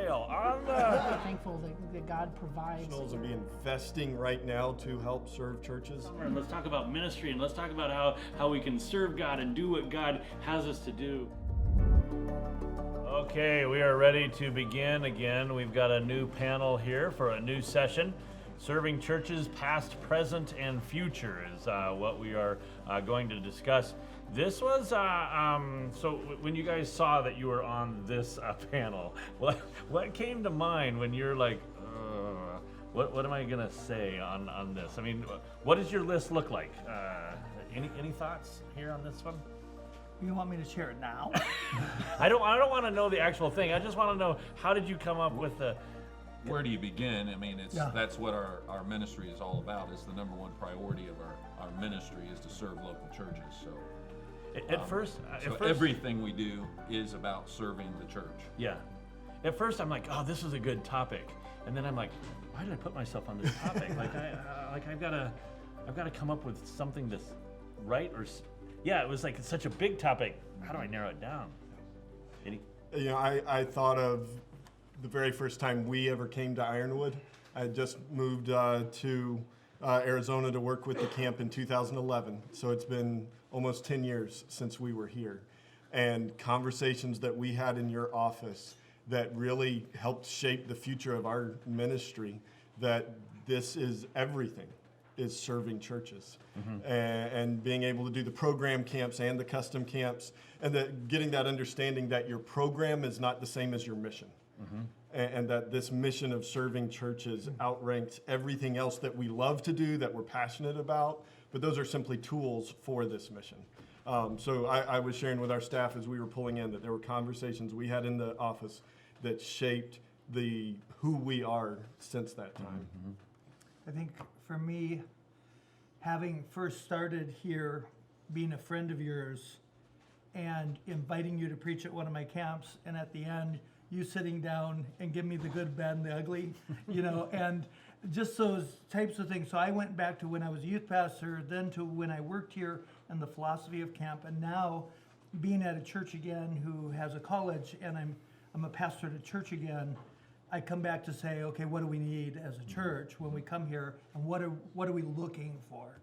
sale on the... I'm thankful that God provides. Professionals will be investing right now to help serve churches. And let's talk about ministry, and let's talk about how we can serve God and do what God has us to do. Okay, we are ready to begin again. We've got a new panel here for a new session. Serving churches past, present, and future is what we are going to discuss. This was, so when you guys saw that you were on this panel, what came to mind when you're like, what am I gonna say on this? I mean, what does your list look like? Any thoughts here on this one? You want me to share it now? I don't want to know the actual thing. I just want to know, how did you come up with the... Where do you begin? I mean, that's what our ministry is all about. It's the number one priority of our ministry is to serve local churches. So at first, everything we do is about serving the church. Yeah. At first, I'm like, oh, this is a good topic, and then I'm like, why did I put myself on this topic? I've got to come up with something that's right or. Yeah, it was like it's such a big topic. How do I narrow it down? You know, I thought of the very first time we ever came to Ironwood. I had just moved to Arizona to work with the camp in 2011. So it's been almost 10 years since we were here. And conversations that we had in your office that really helped shape the future of our ministry, that this is everything, is serving churches. Mm-hmm. and being able to do the program camps and the custom camps, and getting that understanding that your program is not the same as your mission. Mm-hmm. And that this mission of serving churches outranks everything else that we love to do, that we're passionate about, but those are simply tools for this mission. So I was sharing with our staff as we were pulling in that there were conversations we had in the office that shaped who we are since that time. Mm-hmm. I think for me, having first started here, being a friend of yours, and inviting you to preach at one of my camps, and at the end, you sitting down and give me the good, bad, and the ugly, and just those types of things. So I went back to when I was a youth pastor, then to when I worked here and the philosophy of camp, and now being at a church again who has a college, and I'm a pastor at a church again. I come back to say, okay, what do we need as a church when we come here, and what are we looking for?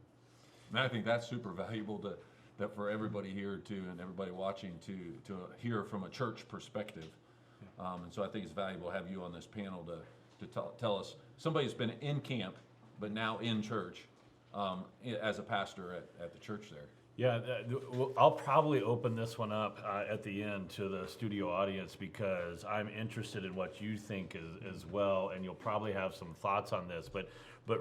And I think that's super valuable that for everybody here and everybody watching to hear from a church perspective. And so I think it's valuable to have you on this panel to tell us, somebody who's been in camp but now in church as a pastor at the church there. Yeah, I'll probably open this one up at the end to the studio audience, because I'm interested in what you think as well, and you'll probably have some thoughts on this. But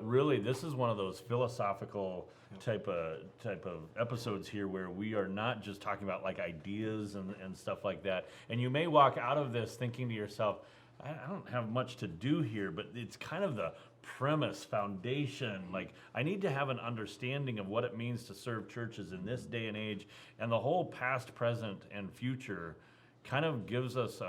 really, this is one of those philosophical type of episodes here where we are not just talking about like ideas and stuff like that. And you may walk out of this thinking to yourself, I don't have much to do here, but it's kind of the premise, foundation. Like, I need to have an understanding of what it means to serve churches in this day and age, and the whole past, present, and future kind of gives us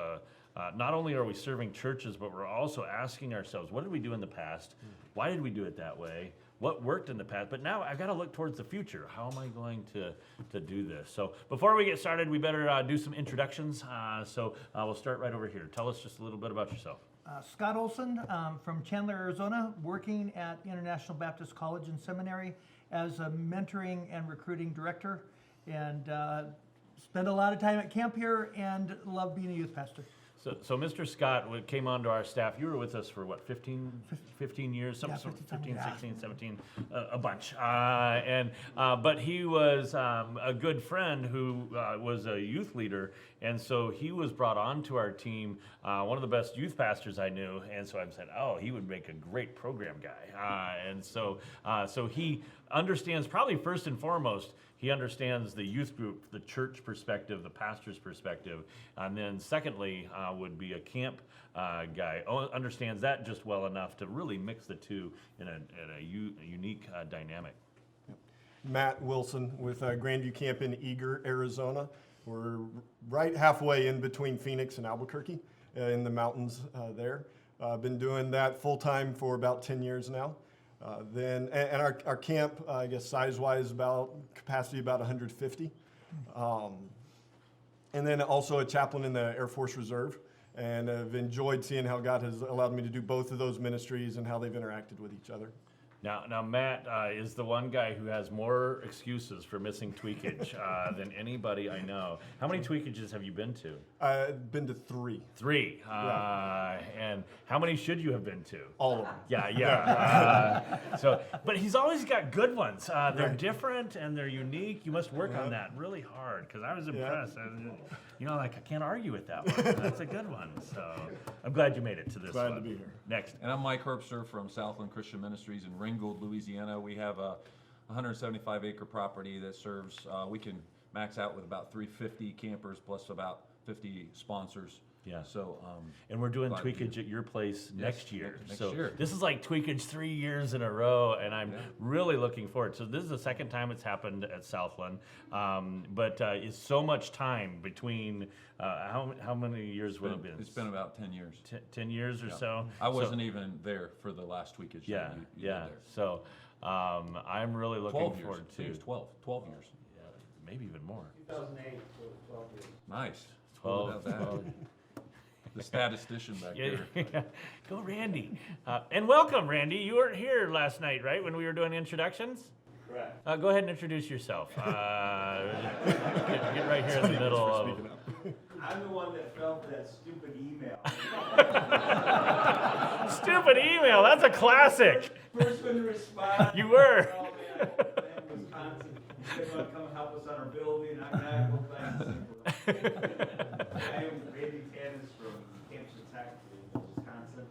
not only are we serving churches, but we're also asking ourselves, what did we do in the past? Why did we do it that way? What worked in the past? But now I've got to look towards the future. How am I going to do this? So before we get started, we better do some introductions. So we'll start right over here. Tell us just a little bit about yourself. Scott Olson from Chandler, Arizona, working at International Baptist College and Seminary as a mentoring and recruiting director, and spend a lot of time at camp here and love being a youth pastor. So Mr. Scott came onto our staff. You were with us for what, 15 years? 15, 16, 17, a bunch. But he was a good friend who was a youth leader, and so he was brought onto our team, one of the best youth pastors I knew, and so I said, oh, he would make a great program guy. So he understands, probably first and foremost, he understands the youth group, the church perspective, the pastor's perspective, and then secondly would be a camp guy. Understands that just well enough to really mix the two in a unique dynamic. Matt Wilson with Grandview Camp in Eager, Arizona. We're right halfway in between Phoenix and Albuquerque in the mountains there. Been doing that full-time for about 10 years now. Then our camp, I guess size-wise, capacity about 150. And then also a chaplain in the Air Force Reserve. and have enjoyed seeing how God has allowed me to do both of those ministries and how they've interacted with each other. Now Matt is the one guy who has more excuses for missing Tweakage than anybody I know. How many Tweakages have you been to? I've been to 3. 3. And how many should you have been to? All of them. Yeah. But he's always got good ones. They're Right. different and they're unique. You must work on that really hard because I was impressed. I can't argue with that one. That's a good one. So I'm glad you made it to this Glad one. to be here. Next. And I'm Mike Herbster from Southland Christian Ministries in Ringgold, Louisiana. We have a 175-acre property that serves, we can max out with about 350 campers plus about 50 sponsors. Yeah. So, And we're doing glad to be Tweakage at your place next year. next So year. this is like Tweakage 3 years in a row, and I'm really looking forward. So this is the second time it's happened at Southland, but it's so much time between. How many years will it be? it's been about 10 years. 10 years or so. I wasn't even there for the last Tweakage. Yeah, you yeah. were there. So I'm really looking 12 years. forward I think to it's 12 years. yeah, maybe even more. 2008, so 12 years. Nice. 12. What about that? The statistician back Yeah, there. yeah. Go, Randy. And welcome, Randy. You weren't here last night, right, when we were doing introductions? Correct. Go ahead and introduce yourself. Get right here in the middle of. I'm the one that fell for that stupid email. Stupid email. That's a classic. First one to respond. You were. Oh man, Wisconsin. You guys want to come help us on our building? I'm not going to I am Randy Tanis from Camp Tech in Wisconsin. It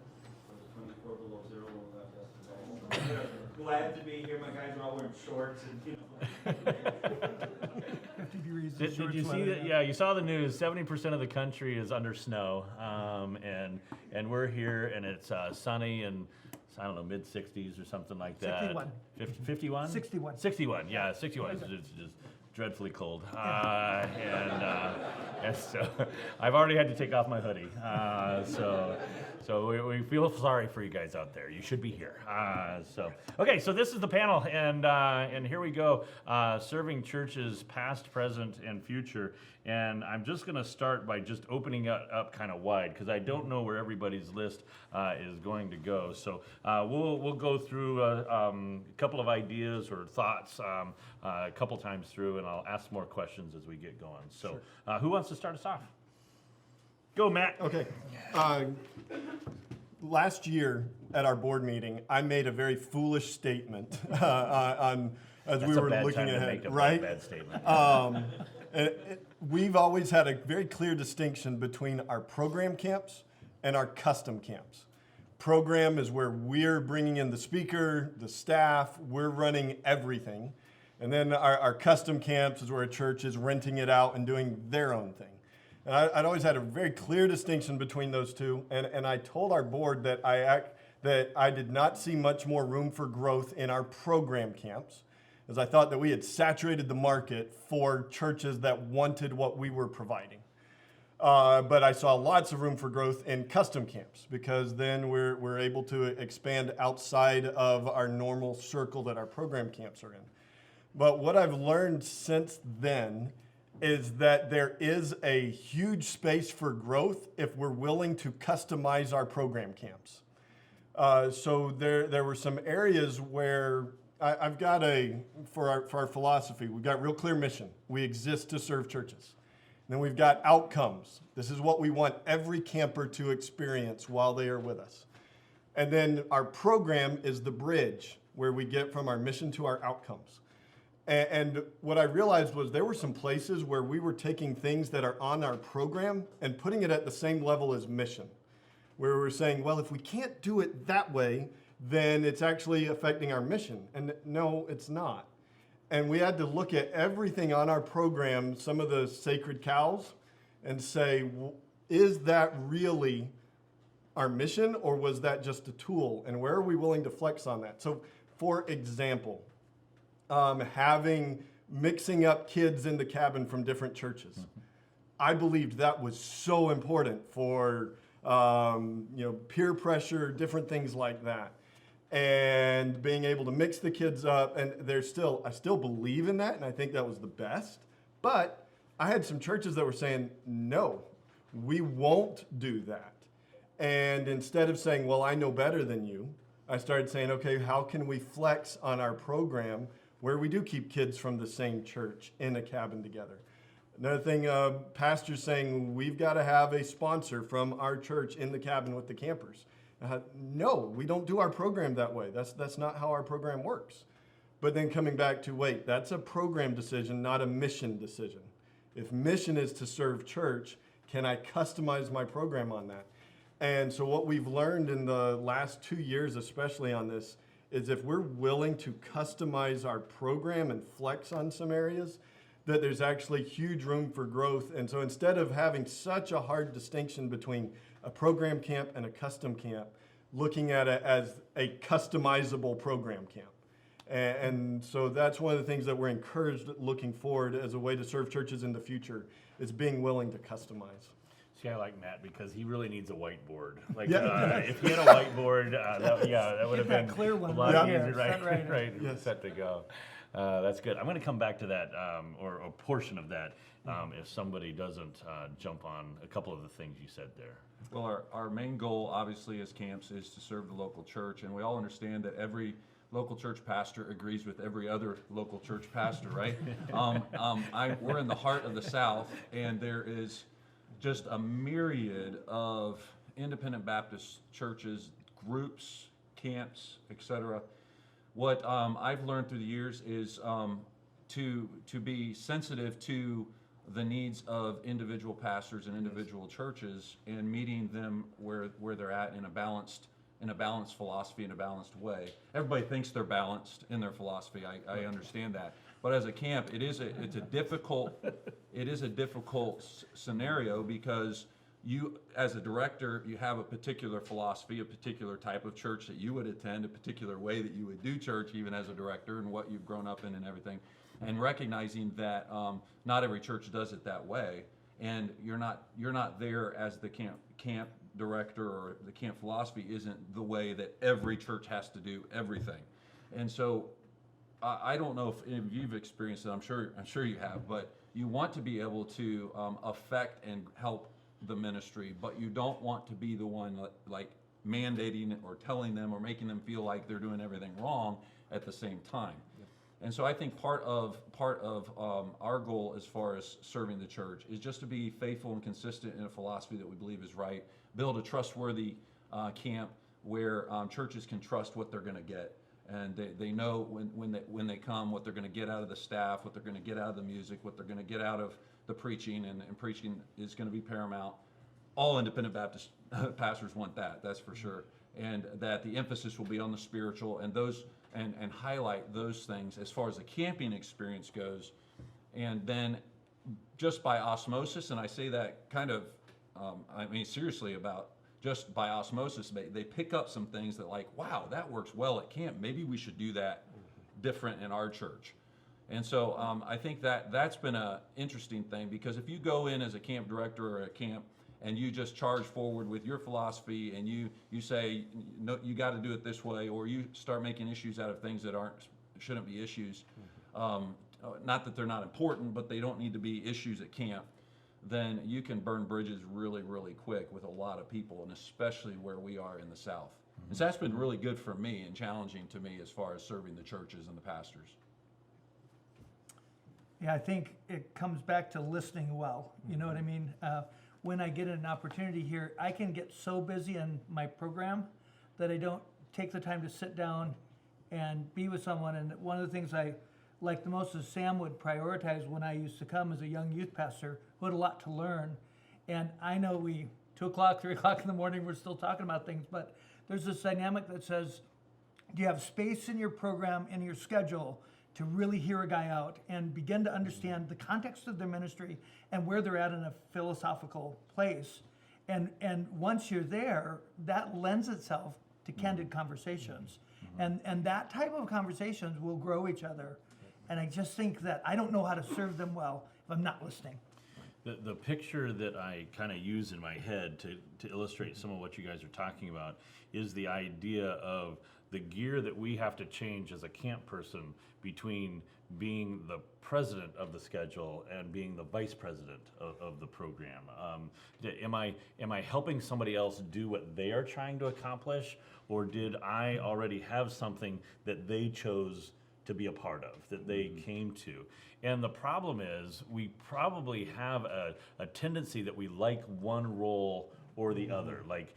was 24 below zero when we left yesterday. So glad to be here. My guys are all wearing shorts and 50 degrees. Did you see that? Yeah, you saw the news. 70% of the country is under snow, and we're here, and it's sunny and I don't know, mid 60s or something like that. 61. 51? 61. 61. Yeah, 61. It's just dreadfully cold, and so I've already had to take off my hoodie. So we feel sorry for you guys out there. You should be here. Okay, so this is the panel, and here we go. Serving churches, past, present, and future. And I'm just going to start by just opening it up kind of wide because I don't know where everybody's list is going to go. So we'll go through a couple of ideas or thoughts a couple times through, and I'll ask more questions as we get going. So who wants to start us off? Go, Matt. Okay. Last year at our board meeting, I made a very foolish statement on as That's we a were bad looking time to ahead, make a right? bad statement. We've always had a very clear distinction between our program camps and our custom camps. Program is where we're bringing in the speaker, the staff, we're running everything. And then our custom camps is where a church is renting it out and doing their own thing. And I'd always had a very clear distinction between those two. And I told our board that I did not see much more room for growth in our program camps, as I thought that we had saturated the market for churches that wanted what we were providing. But I saw lots of room for growth in custom camps because then we're able to expand outside of our normal circle that our program camps are in. But what I've learned since then is that there is a huge space for growth if we're willing to customize our program camps. So there were some areas where I've got for our philosophy, we've got real clear mission. We exist to serve churches. And then we've got outcomes. This is what we want every camper to experience while they are with us. And then our program is the bridge where we get from our mission to our outcomes. And what I realized was there were some places where we were taking things that are on our program and putting it at the same level as mission. Where we're saying, well, if we can't do it that way, then it's actually affecting our mission. And no, it's not. And we had to look at everything on our program, some of the sacred cows, and say, is that really our mission, or was that just a tool? And where are we willing to flex on that? So, for example, mixing up kids in the cabin from different churches. Mm-hmm. I believed that was so important for peer pressure, different things like that. And being able to mix the kids up, and I still believe in that, and I think that was the best. But I had some churches that were saying, no, We won't do that. And instead of saying, well, I know better than you, I started saying, okay, how can we flex on our program where we do keep kids from the same church in a cabin together? Another thing, pastors saying, we've got to have a sponsor from our church in the cabin with the campers. No, we don't do our program that way. That's not how our program works. But then coming back to, wait, that's a program decision, not a mission decision. If mission is to serve church, can I customize my program on that? And so what we've learned in the last 2 years, especially on this, is if we're willing to customize our program and flex on some areas, that there's actually huge room for growth. And so instead of having such a hard distinction between a program camp and a custom camp, looking at it as a customizable program camp. And so that's one of the things that we're encouraged looking forward as a way to serve churches in the future, is being willing to customize. See, I like Matt because he really needs a whiteboard. Like, Yeah. if he had a whiteboard, that would have Get that been clear one a lot right easier, here, right? set right Right, Yes. set to go. That's good. I'm going to come back to that, or a portion of that, if somebody doesn't jump on a couple of the things you said there. Well, our main goal, obviously, as camps is to serve the local church, and we all understand that every local church pastor agrees with every other local church pastor, right? We're in the heart of the South, and there is just a myriad of independent Baptist churches, groups, camps, etc. What I've learned through the years is to be sensitive to the needs of individual pastors and individual churches, and meeting them where they're at in a balanced philosophy, in a balanced way. Everybody thinks they're balanced in their philosophy. I understand that, but as a camp, it's a difficult scenario, because you, as a director, you have a particular philosophy, a particular type of church that you would attend, a particular way that you would do church, even as a director, and what you've grown up in and everything. And recognizing that not every church does it that way, and you're not there as the camp director, or the camp philosophy isn't the way that every church has to do everything. And so I don't know if you've experienced it. I'm sure you have, but you want to be able to affect and help the ministry, but you don't want to be the one like mandating or telling them or making them feel like they're doing everything wrong at the same time. And so I think part of our goal as far as serving the church is just to be faithful and consistent in a philosophy that we believe is right, build a trustworthy camp where churches can trust what they're going to get, and they know when they come what they're going to get out of the staff, what they're going to get out of the music, what they're going to get out of the preaching, and preaching is going to be paramount. All independent Baptist pastors want that's for sure, and that the emphasis will be on the spiritual and those. And highlight those things as far as the camping experience goes. And then just by osmosis, and I say that kind of, seriously, about just by osmosis, they pick up some things that, like, wow, that works well at camp. Maybe we should do that different in our church. And so I think that's been an interesting thing, because if you go in as a camp director or a camp and you just charge forward with your philosophy, and you say, no, you got to do it this way, or you start making issues out of things that shouldn't be issues, not that they're not important, but they don't need to be issues at camp, then you can burn bridges really, really quick with a lot of people, and especially where we are in the South. And so that's been really good for me and challenging to me as far as serving the churches and the pastors. Yeah, I think it comes back to listening well. You know what I mean? When I get an opportunity here, I can get so busy in my program that I don't take the time to sit down and be with someone. And one of the things I like the most is Sam would prioritize when I used to come as a young youth pastor, who had a lot to learn. And I know 2 o'clock, 3 o'clock in the morning, we're still talking about things, but there's this dynamic that says, do you have space in your program, in your schedule, to really hear a guy out and begin to understand the context of their ministry and where they're at in a philosophical place. And once you're there, that lends itself to candid conversations. And that type of conversations will grow each other. And I just think that I don't know how to serve them well if I'm not listening. The picture that I kind of use in my head to illustrate some of what you guys are talking about is the idea of the gear that we have to change as a camp person between being the president of the schedule and being the vice president of the program. Am I helping somebody else do what they are trying to accomplish, or did I already have something that they chose to be a part of, that they came to? And the problem is, we probably have a tendency that we like one role or the other. Like,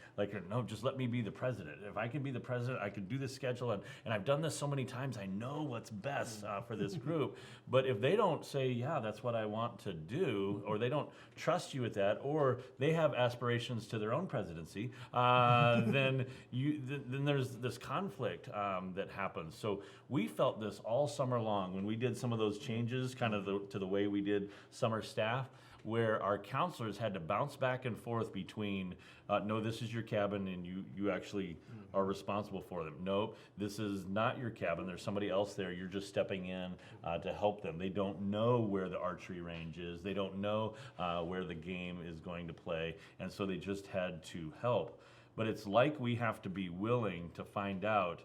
no, just let me be the president. If I can be the president, I could do the schedule, and I've done this so many times, I know what's best for this group. But if they don't say, yeah, that's what I want to do, or they don't trust you with that, or they have aspirations to their own presidency, then there's this conflict that happens. So we felt this all summer long when we did some of those changes, kind of to the way we did summer staff, where our counselors had to bounce back and forth between, no, this is your cabin and you actually are responsible for them. No, this is not your cabin. There's somebody else there. You're just stepping in to help them. They don't know where the archery range is. They don't know where the game is going to play. And so they just had to help. But it's like we have to be willing to find out,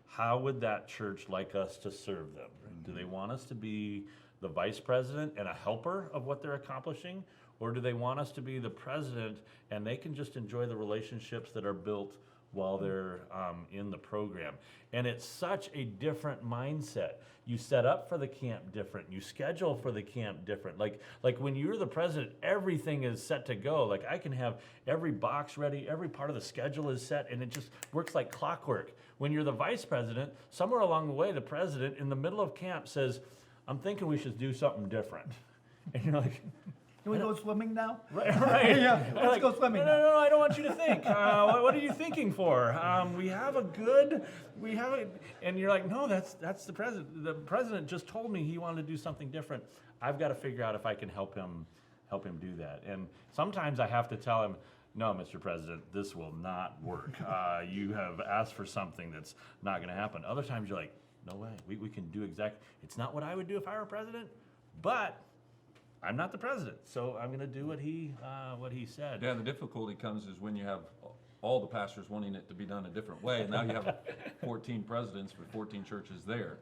how would that church like us to serve them? Do they want us to be the vice president and a helper of what they're accomplishing? Or do they want us to be the president and they can just enjoy the relationships that are built while they're in the program? And it's such a different mindset. You set up for the camp different. You schedule for the camp different. Like when you're the president, everything is set to go. Like, I can have every box ready, every part of the schedule is set, and it just works like clockwork. When you're the vice president, somewhere along the way, the president in the middle of camp says, I'm thinking we should do something different. And you're like, Can we go swimming now? right. Yeah, You're let's like, go swimming No, now. I don't want you to think. What are you thinking for? And you're like, no, that's the president. The president just told me he wanted to do something different. I've got to figure out if I can help him do that. And sometimes I have to tell him, no, Mr. President, this will not work. You have asked for something that's not going to happen. Other times you're like, no way, we can do it's not what I would do if I were president, but I'm not the president, so I'm going to do what he said. Yeah, the difficulty comes is when you have all the pastors wanting it to be done a different way, and now you have 14 presidents for 14 churches there.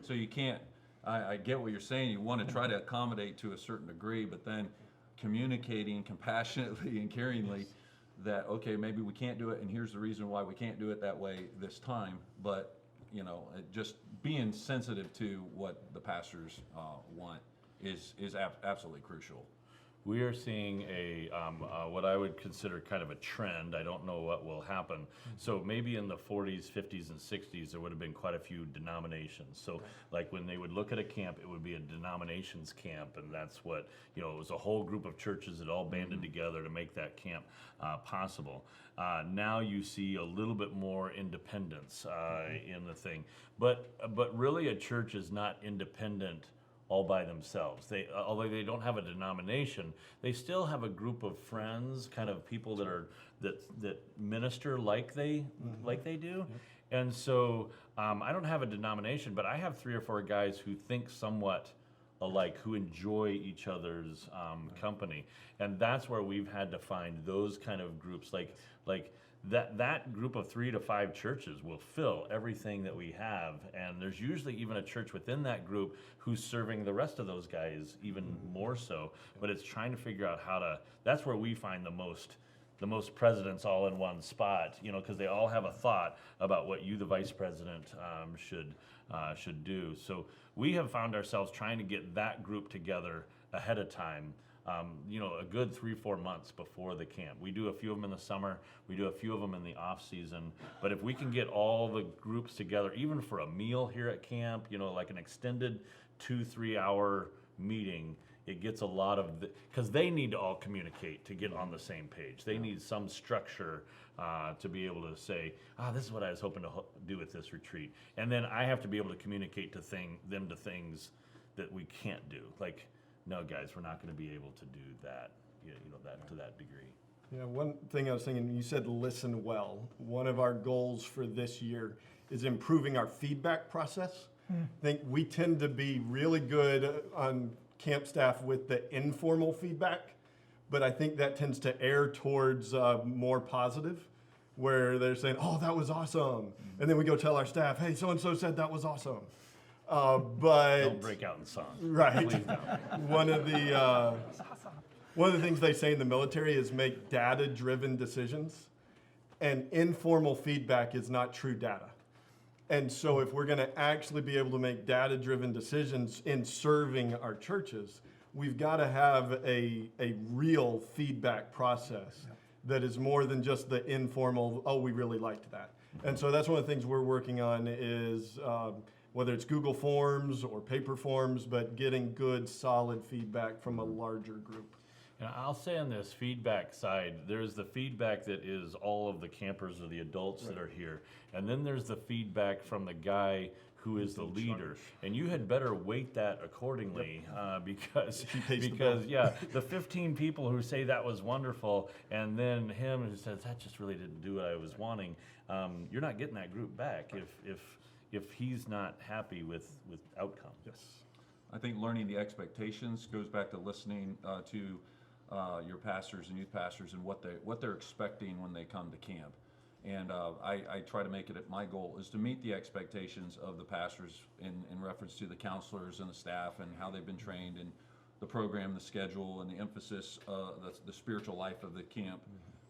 So you can't, I get what you're saying, you want to try to accommodate to a certain degree, but then communicating compassionately and caringly that, okay, maybe we can't do it, and here's the reason why we can't do it that way this time, but just being sensitive to what the pastors want is absolutely crucial. We are seeing what I would consider kind of a trend. I don't know what will happen. So maybe in the 40s, 50s, and 60s, there would have been quite a few denominations. So like when they would look at a camp, it would be a denominations camp, and that's what, it was a whole group of churches that all banded together to make that camp possible. Now you see a little bit more independence in the thing. But really a church is not independent all by themselves. Although they don't have a denomination, they still have a group of friends, kind of people that minister like they do. And so I don't have a denomination, but I have 3 or 4 guys who think somewhat alike, who enjoy each other's company, and that's where we've had to find those kind of groups, like that group of 3 to 5 churches will fill everything that we have, and there's usually even a church within that group who's serving the rest of those guys even more so. But it's trying to figure out how to. That's where we find the most presidents all in one spot, because they all have a thought about what you, the vice president, should do. So we have found ourselves trying to get that group together ahead of time. A good 3-4 months before the camp. We do a few of them in the summer, we do a few of them in the off season, but if we can get all the groups together, even for a meal here at camp, like an extended 2-3 hour meeting, it gets a lot of, because they need to all communicate to get on the same page. They need some structure to be able to say, this is what I was hoping to do with this retreat. And then I have to be able to communicate to things that we can't do. Like, no, guys, we're not going to be able to do that, to that degree. Yeah, one thing I was thinking, you said listen well. One of our goals for this year is improving our feedback process. I think we tend to be really good on camp staff with the informal feedback, but I think that tends to err towards more positive, where they're saying, "Oh, that was awesome," and then we go tell our staff, "Hey, so and so said that was awesome." But Don't break out in song. right, Please don't. one of the things they say in the military is make data-driven decisions, and informal feedback is not true data. And so if we're going to actually be able to make data-driven decisions in serving our churches, we've got to have a real feedback process that is more than just the informal, "Oh, we really liked that." And so that's one of the things we're working on is whether it's Google Forms or paper forms, but getting good, solid feedback from a larger group. And I'll say on this feedback side, there's the feedback that is all of the campers or the adults that are here. And then there's the feedback from the guy who is the leader. And you had better weight that accordingly because, pays the bill. yeah, the 15 people who say that was wonderful and then him who says that just really didn't do what I was wanting, you're not getting that group back if he's not happy with outcome. Yes. I think learning the expectations goes back to listening to your pastors and youth pastors and what they're expecting when they come to camp. And I try to make it my goal is to meet the expectations of the pastors in reference to the counselors and the staff and how they've been trained and the program, the schedule, and the emphasis, the spiritual life of the camp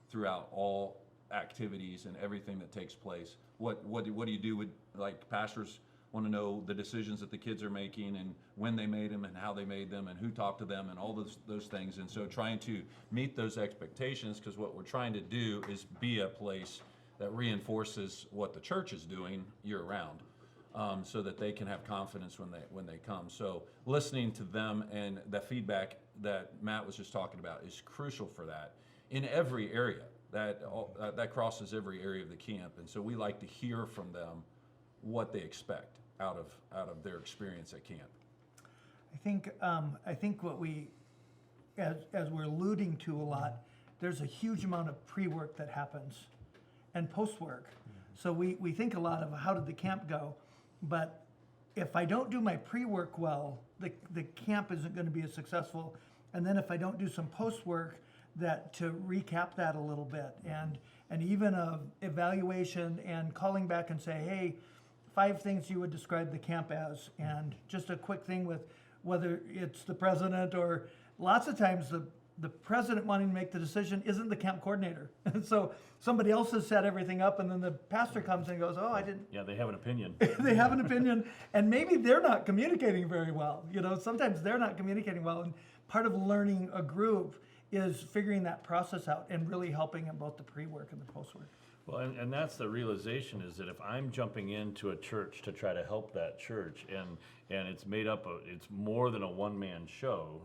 throughout all activities and everything that takes place. What do you do with, like, pastors want to know the decisions that the kids are making and when they made them and how they made them and who talked to them and all those things. And so trying to meet those expectations, because what we're trying to do is be a place that reinforces what the church is doing year round, so that they can have confidence when they come. So listening to them and the feedback that Matt was just talking about is crucial for that in every area. That crosses every area of the camp. And so we like to hear from them what they expect out of their experience at camp. I think what we, as we're alluding to a lot, there's a huge amount of pre-work that happens and post-work. So we think a lot of how did the camp go, but if I don't do my pre-work well, the camp isn't going to be as successful. And then if I don't do some post-work, that to recap that a little bit and even a evaluation and calling back and say, hey, 5 things you would describe the camp as, and just a quick thing with whether it's the president or lots of times the president wanting to make the decision isn't the camp coordinator. And so somebody else has set everything up and then the pastor comes and goes, oh, I didn't. Yeah, they have an opinion. They have an opinion and maybe they're not communicating very well. Sometimes they're not communicating well. And part of learning a group is figuring that process out and really helping in both the pre-work and the post-work. Well, and that's the realization is that if I'm jumping into a church to try to help that church and it's made up of, it's more than a one-man show,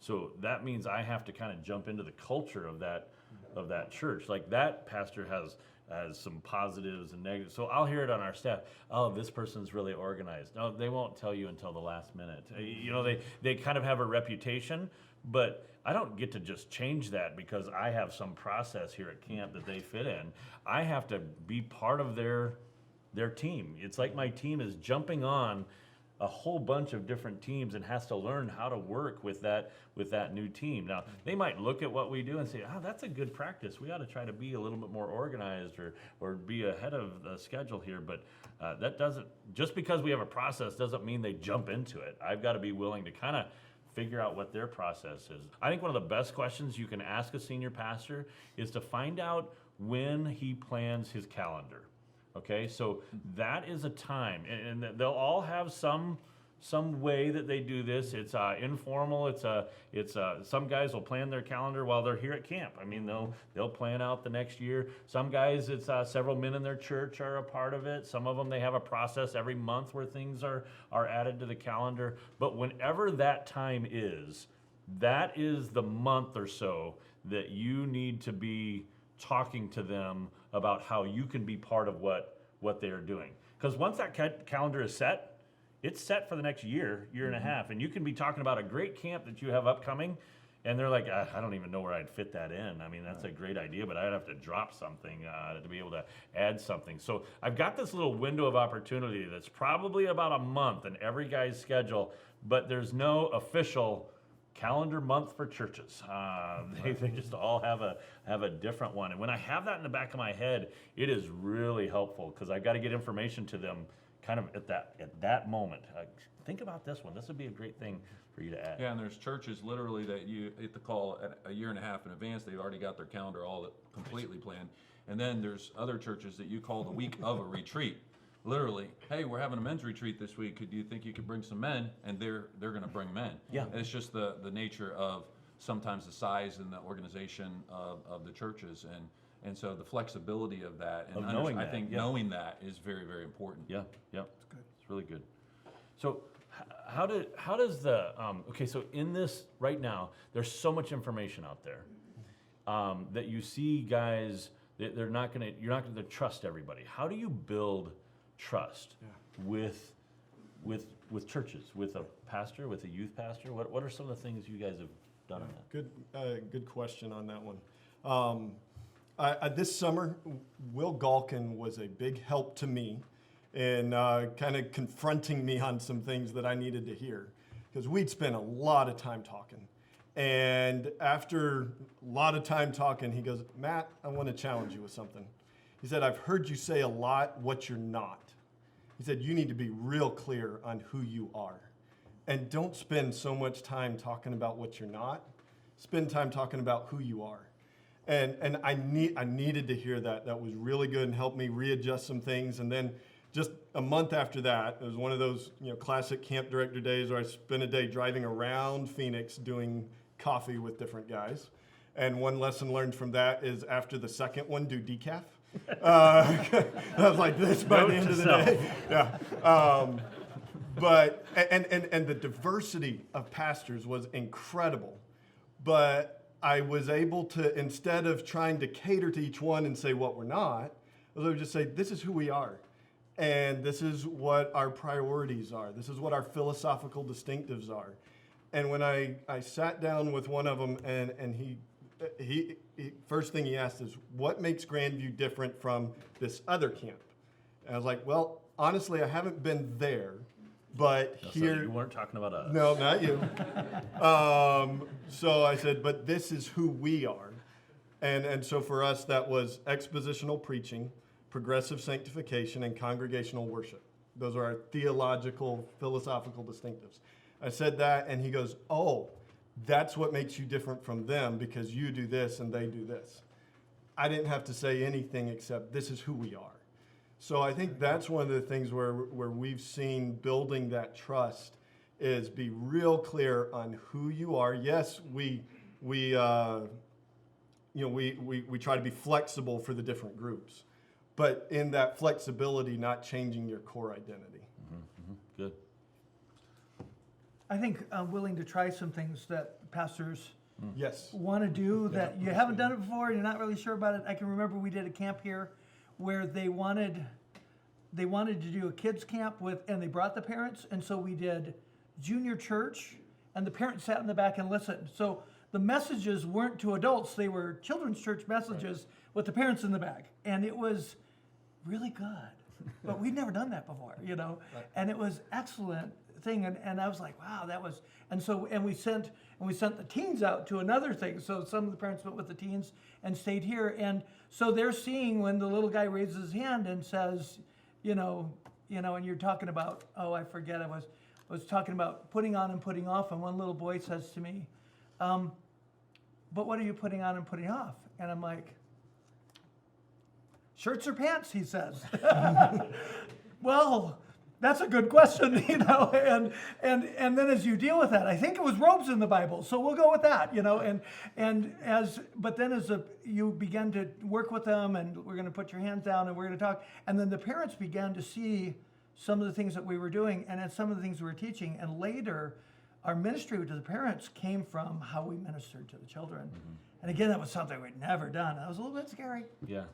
so that means I have to kind of jump into the culture of that church. Like that pastor has some positives and negatives. So I'll hear it on our staff. Oh, this person's really organized. No, they won't tell you until the last minute. They kind of have a reputation, but I don't get to just change that because I have some process here at camp that they fit in. I have to be part of their team. It's like my team is jumping on a whole bunch of different teams and has to learn how to work with that new team. Now, they might look at what we do and say, oh, that's a good practice. We ought to try to be a little bit more organized or be ahead of the schedule here. But that doesn't, just because we have a process doesn't mean they jump into it. I've got to be willing to kind of figure out what their process is. I think one of the best questions you can ask a senior pastor is to find out when he plans his calendar. Okay, so that is a time, and they'll all have some way that they do this. It's informal. It's some guys will plan their calendar while they're here at camp. I mean, they'll plan out the next year. Some guys, it's several men in their church are a part of it. Some of them, they have a process every month where things are added to the calendar. But whenever that time is, that is the month or so that you need to be talking to them about how you can be part of what they are doing. Because once that calendar is set, it's set for the next year and a half. And you can be talking about a great camp that you have upcoming, And they're like, I don't even know where I'd fit that in. I mean, that's a great idea, but I'd have to drop something to be able to add something. So I've got this little window of opportunity that's probably about a month in every guy's schedule, but there's no official calendar month for churches. They just all have a different one. And when I have that in the back of my head, it is really helpful because I've got to get information to them kind of at that moment. Think about this one. This would be a great thing for you to add. Yeah, and there's churches literally that you hit the call a year and a half in advance. They've already got their calendar all completely planned. And then there's other churches that you call the week of a retreat. Literally, hey, we're having a men's retreat this week. Do you think you could bring some men? And they're going to bring men. Yeah. And it's just the nature of sometimes the size and the organization of the churches, and so the flexibility of that. And Of knowing I that, think yeah. knowing that is very, very important. Yeah, it's good. It's really good. So, how does the okay? So in this right now, there's so much information out there that you see guys. You're not gonna trust everybody. How do you build trust with churches, with a pastor, with a youth pastor? What are some of the things you guys have done on that? Good question on that one. This summer, Will Galkin was a big help to me in kind of confronting me on some things that I needed to hear, because we'd spent a lot of time talking. And after a lot of time talking, he goes, Matt, I want to challenge you with something. He said, I've heard you say a lot what you're not. He said, you need to be real clear on who you are. And don't spend so much time talking about what you're not. Spend time talking about who you are. And I needed to hear that. That was really good and helped me readjust some things. And then just a month after that, it was one of those classic camp director days where I spent a day driving around Phoenix doing coffee with different guys. And one lesson learned from that is after the second one, do decaf. I was like this by the end of the day. Yeah. But the diversity of pastors was incredible. But I was able to, instead of trying to cater to each one and say what we're not, I was able to just say, this is who we are. And this is what our priorities are. This is what our philosophical distinctives are. And when I sat down with one of them, and he first thing he asked is, what makes Grandview different from this other camp? And I was like, well, honestly, I haven't been there, but So here. you weren't talking about us. No, not you. So I said, but this is who we are. And so for us, that was expositional preaching, progressive sanctification, and congregational worship. Those are our theological, philosophical distinctives. I said that, and he goes, oh, that's what makes you different from them, because you do this and they do this. I didn't have to say anything except this is who we are. So I think that's one of the things where we've seen building that trust is be real clear on who you are. Yes, we try to be flexible for the different groups, but in that flexibility, not changing your core identity. Good. I think I'm willing to try some things that pastors Yes. want to do that you haven't done it before and you're not really sure about it. I can remember we did a camp here where they wanted to do a kids camp and they brought the parents, and so we did junior church, and the parents sat in the back and listened. So the messages weren't to adults, they were children's church messages with the parents in the back, and it was really good. But we'd never done that before, and it was excellent thing, and I was like, wow, that was, and we sent the teens out to another thing. So some of the parents went with the teens and stayed here, and so they're seeing when the little guy raises his hand and says, and you're talking about, I forget, I was talking about putting on and putting off, and one little boy says to me, but what are you putting on and putting off? And I'm like, shirts or pants, he says. Well, that's a good question, and then as you deal with that, I think it was robes in the Bible, so we'll go with that, but then as you begin to work with them, and we're going to put your hands down, and we're going to talk, and then the parents began to see some of the things that we were doing, and then some of the things we were teaching, and later, our ministry to the parents came from how we ministered to the children, and again, that was something we'd never done. That was a little bit scary. Yeah.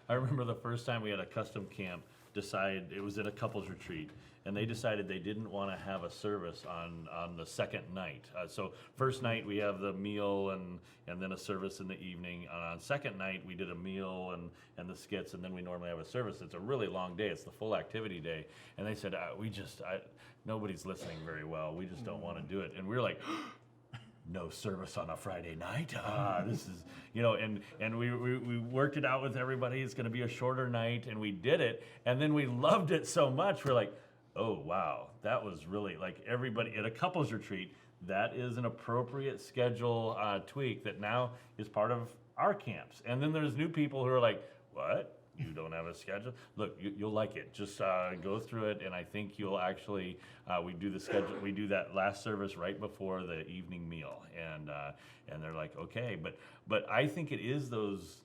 I remember the first time we had a custom camp decide, it was at a couples retreat, and they decided they didn't want to have a service on the second night. So first night we have the meal and then a service in the evening. On second night we did a meal and the skits, and then we normally have a service. It's a really long day. It's the full activity day. And they said, nobody's listening very well. We just don't want to do it. And we were like, no service on a Friday night. This is, and we worked it out with everybody. It's going to be a shorter night, and we did it. And then we loved it so much. We're like, oh wow, that was really like everybody at a couples retreat. That is an appropriate schedule tweak that now is part of our camps. And then there's new people who are like, what? You don't have a schedule? Look, you'll like it. Just go through it, and I think you'll actually. We do the schedule. We do that last service right before the evening meal, and they're like, okay, but I think it is those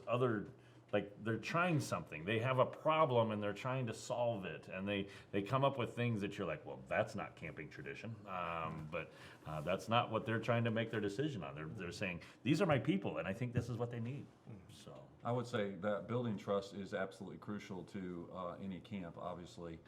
other. Like they're trying something. They have a problem and they're trying to solve it, and they come up with things that you're like, well, that's not camping tradition, but that's not what they're trying to make their decision on. They're saying these are my people, and I think this is what they need. So I would say that building trust is absolutely crucial to any camp, obviously.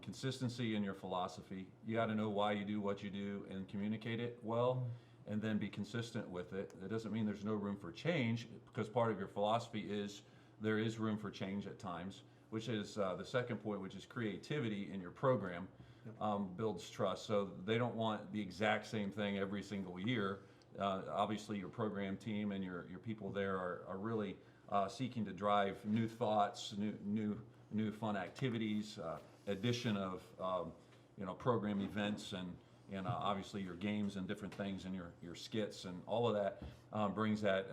Consistency in your philosophy. You got to know why you do what you do and communicate it well, and then be consistent with it. It doesn't mean there's no room for change, because part of your philosophy is there is room for change at times, which is the second point, which is creativity in your program. Builds trust. So they don't want the exact same thing every single year. Obviously, your program team and your people there are really seeking to drive new thoughts, new fun activities, addition of program events and obviously your games and different things and your skits and all of that brings that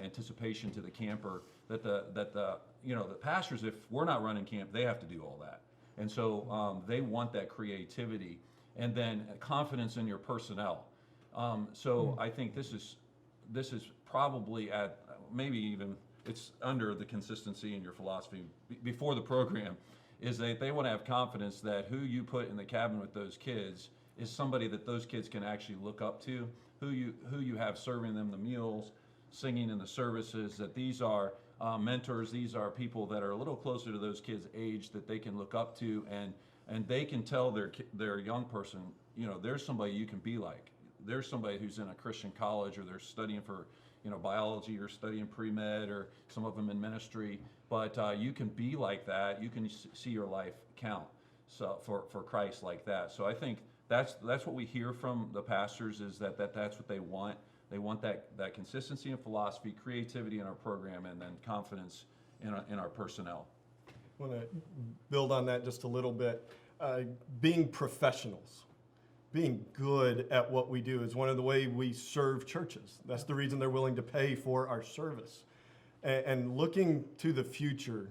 anticipation to the camper that the pastors, if we're not running camp, they have to do all that. And so they want that creativity and then confidence in your personnel. So I think this is probably at maybe even it's under the consistency in your philosophy before the program is that they want to have confidence that who you put in the cabin with those kids is somebody that those kids can actually look up to, who you have serving them the meals, singing in the services, that these are mentors, these are people that are a little closer to those kids' age that they can look up to, and they can tell their young person, there's somebody you can be like. There's somebody who's in a Christian college or they're studying for biology or studying pre-med or some of them in ministry, but you can be like that. You can see your life count for Christ like that. So I think that's what we hear from the pastors is that's what they want. They want that consistency in philosophy, creativity in our program, and then confidence in our personnel. I want to build on that just a little bit. Being professionals, being good at what we do is one of the ways we serve churches. That's the reason they're willing to pay for our service. And looking to the future,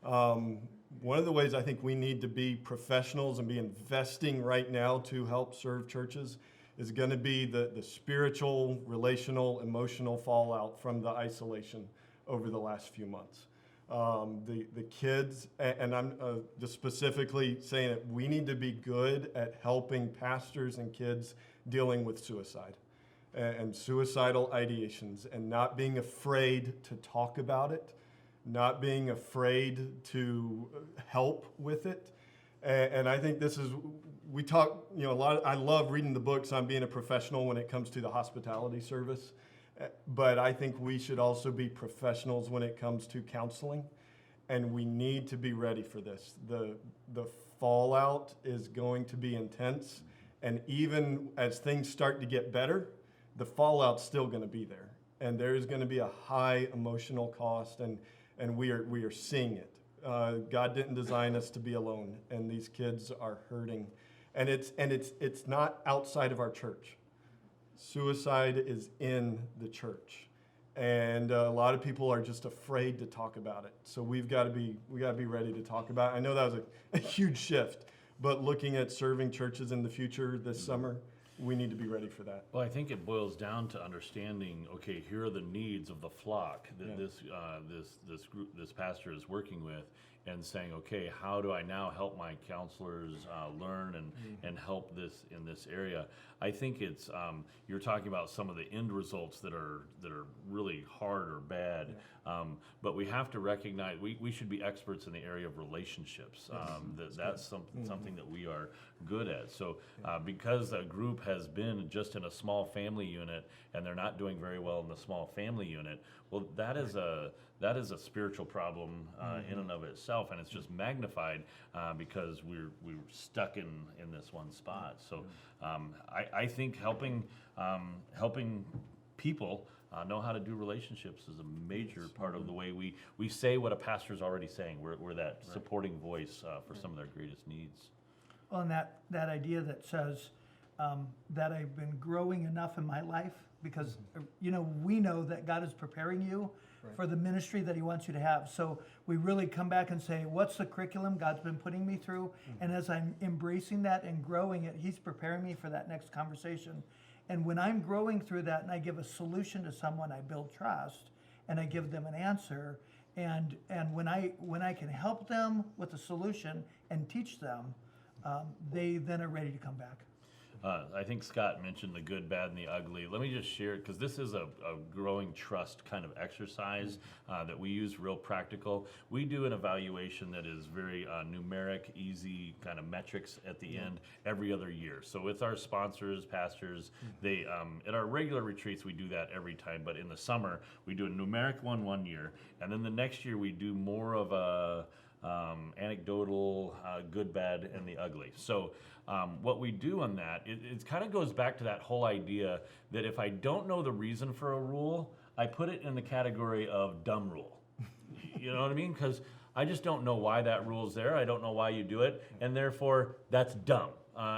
one of the ways I think we need to be professionals and be investing right now to help serve churches is going to be the spiritual, relational, emotional fallout from the isolation over the last few months. The kids, and I'm just specifically saying that we need to be good at helping pastors and kids dealing with suicide and suicidal ideations and not being afraid to talk about it, not being afraid to help with it. And I think this is, we talk, a lot, I love reading the books on being a professional when it comes to the hospitality service. But I think we should also be professionals when it comes to counseling, and we need to be ready for this. The fallout is going to be intense, and even as things start to get better, the fallout's still going to be there, and there is going to be a high emotional cost, and we are seeing it. God didn't design us to be alone, and these kids are hurting, and it's not outside of our church. Suicide is in the church, and a lot of people are just afraid to talk about it. So we got to be ready to talk about it. I know that was a huge shift, but looking at serving churches in the future this summer, we need to be ready for that. Well, I think it boils down to understanding, okay, here are the needs of the flock that Yeah. this group, this pastor is working with, and saying, okay, how do I now help my counselors learn and help this in this area? I think it's you're talking about some of the end results that are really hard or bad, but we have to recognize we should be experts in the area of relationships. That's something that we are good at. So because a group has been just in a small family unit and they're not doing very well in the small family unit, well, that is a spiritual problem in and of itself, and it's just magnified because we're stuck in this one spot. So I think helping people know how to do relationships is a major part of the way we say what a pastor's already saying. We're that supporting voice for some of their greatest needs. Well, and that idea that says that I've been growing enough in my life because, we know that God is preparing you for the ministry that he wants you to have. So we really come back and say, what's the curriculum God's been putting me through? And as I'm embracing that and growing it, he's preparing me for that next conversation. And when I'm growing through that and I give a solution to someone, I build trust and I give them an answer. And when I can help them with a solution and teach them, they then are ready to come back. I think Scott mentioned the good, bad, and the ugly. Let me just share, because this is a growing trust kind of exercise that we use real practical. We do an evaluation that is very numeric, easy kind of metrics at the end every other year. So with our sponsors, pastors, they at our regular retreats, we do that every time. But in the summer, we do a numeric one year. And then the next year, we do more of a anecdotal, good, bad, and the ugly. So what we do on that, it kind of goes back to that whole idea that if I don't know the reason for a rule, I put it in the category of dumb rule. You know what I mean? Because I just don't know why that rule's there. I don't know why you do it, and therefore that's dumb.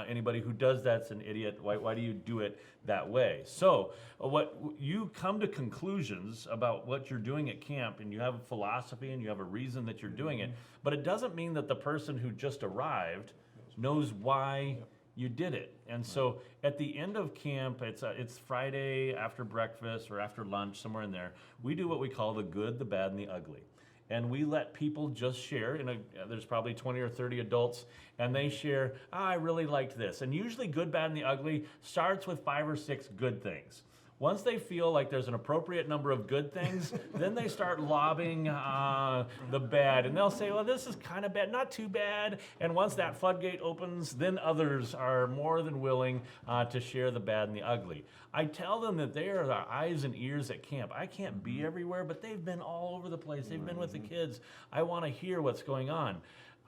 Anybody who does that's an idiot. Why do you do it that way? So what you come to conclusions about what you're doing at camp, and you have a philosophy and you have a reason that you're doing it, but it doesn't mean that the person who just arrived knows why you did it. And so at the end of camp, it's Friday after breakfast or after lunch, somewhere in there, we do what we call the good, the bad, and the ugly. And we let people just share. There's probably 20 or 30 adults, and they share, I really liked this. And usually good, bad, and the ugly starts with 5 or 6 good things. Once they feel like there's an appropriate number of good things, then they start lobbing the bad. And they'll say, well, this is kind of bad, not too bad. And once that floodgate opens, then others are more than willing to share the bad and the ugly. I tell them that they are our eyes and ears at camp. I can't be everywhere, but they've been all over the place. They've been with the kids. I want to hear what's going on.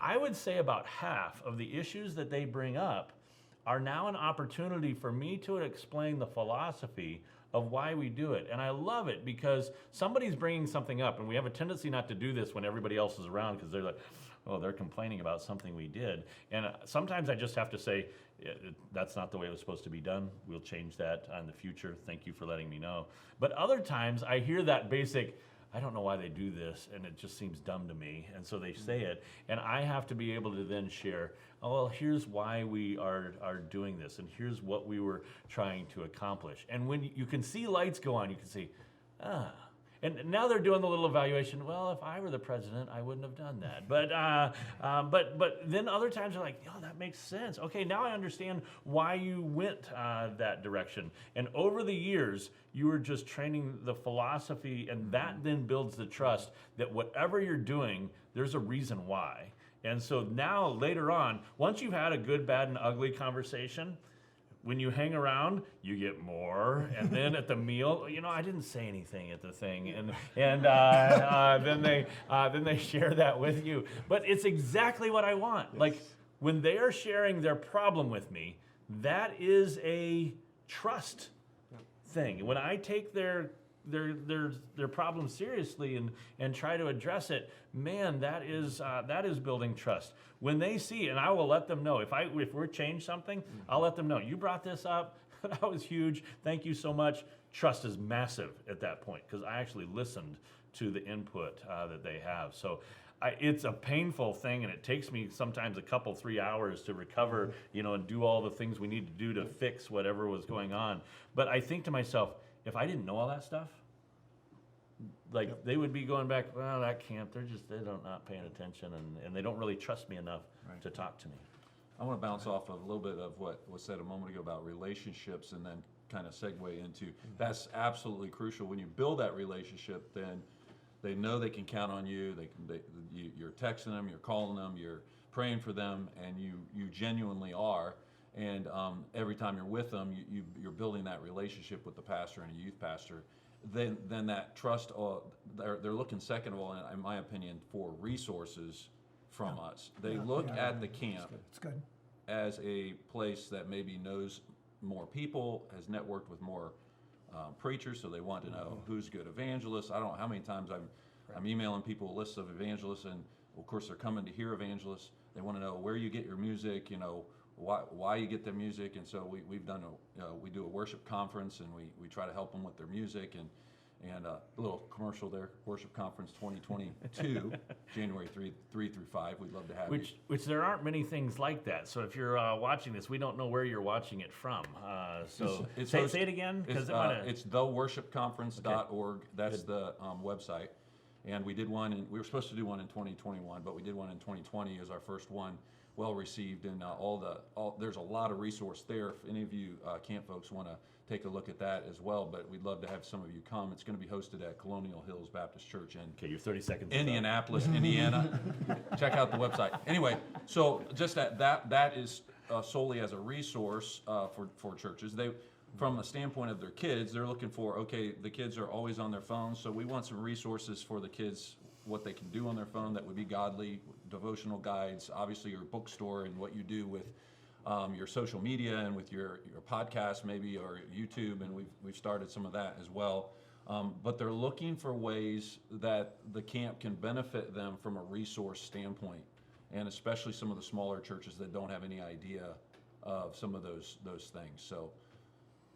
I would say about half of the issues that they bring up are now an opportunity for me to explain the philosophy of why we do it. And I love it because somebody's bringing something up, and we have a tendency not to do this when everybody else is around because they're like, oh, they're complaining about something we did. And sometimes I just have to say, that's not the way it was supposed to be done. We'll change that in the future. Thank you for letting me know. But other times I hear that basic, I don't know why they do this, and it just seems dumb to me. And so they say it, and I have to be able to then share, oh, well, here's why we are doing this, and here's what we were trying to accomplish. And when you can see lights go on, you can see, And now they're doing the little evaluation. Well, if I were the president, I wouldn't have done that. But then other times they're like, oh, that makes sense. Okay, now I understand why you went that direction. And over the years, you were just training the philosophy, and that then builds the trust that whatever you're doing, there's a reason why. And so now later on, once you've had a good, bad, and ugly conversation, when you hang around, you get more, and then at the meal, I didn't say anything at the thing, and then they share that with you. But it's exactly what I want. Yes. Like when they are sharing their problem with me, that is a trust thing. When I take their problem seriously and try to address it, man, that is building trust. When they see, and I will let them know if we're changed something, I'll let them know. You brought this up. That was huge. Thank you so much. Trust is massive at that point because I actually listened to the input that they have. So it's a painful thing, and it takes me sometimes a couple, 3 hours to recover, and do all the things we need to do to fix whatever was going on. But I think to myself, if I didn't know all that stuff, they would be going back, well, that camp, they're not paying attention, and they don't really trust me enough to talk to me. I want to bounce off of a little bit of what was said a moment ago about relationships, and then kind of segue into that's absolutely crucial. When you build that relationship, then they know they can count on you. You're texting them, you're calling them, you're praying for them, and you genuinely are. And every time you're with them, you're building that relationship with the pastor and a youth pastor. Then that trust, they're looking second of all, in my opinion, for resources from us. They look at the camp It's good. as a place that maybe knows more people, has networked with more preachers, so they want to know who's good evangelists. I don't know how many times I'm emailing people lists of evangelists, and of course they're coming to hear evangelists. They want to know where you get your music, why you get their music, and so we've done we do a worship conference, and we try to help them with their music, and a little commercial there, worship conference 2022, January 3 through 5. We'd love to have you. Which there aren't many things like that. So if you're watching this, we don't know where you're watching it from. Say it again, because it's theworshipconference.org. That's the website. And we did one, we were supposed to do one in 2021, but we did one in 2020 as our first one, well received, and there's a lot of resource there. If any of you camp folks want to take a look at that as well, but we'd love to have some of you come. It's going to be hosted at Colonial Hills Baptist Church in you're 30 seconds. Indianapolis, Indiana. Check out the website. Anyway, so just that is solely as a resource for churches. From a standpoint of their kids, they're looking for, the kids are always on their phones, so we want some resources for the kids, what they can do on their phone that would be godly, devotional guides, obviously your bookstore and what you do with your social media and with your podcast maybe, or YouTube, and we've started some of that as well. But they're looking for ways that the camp can benefit them from a resource standpoint, and especially some of the smaller churches that don't have any idea of some of those things. So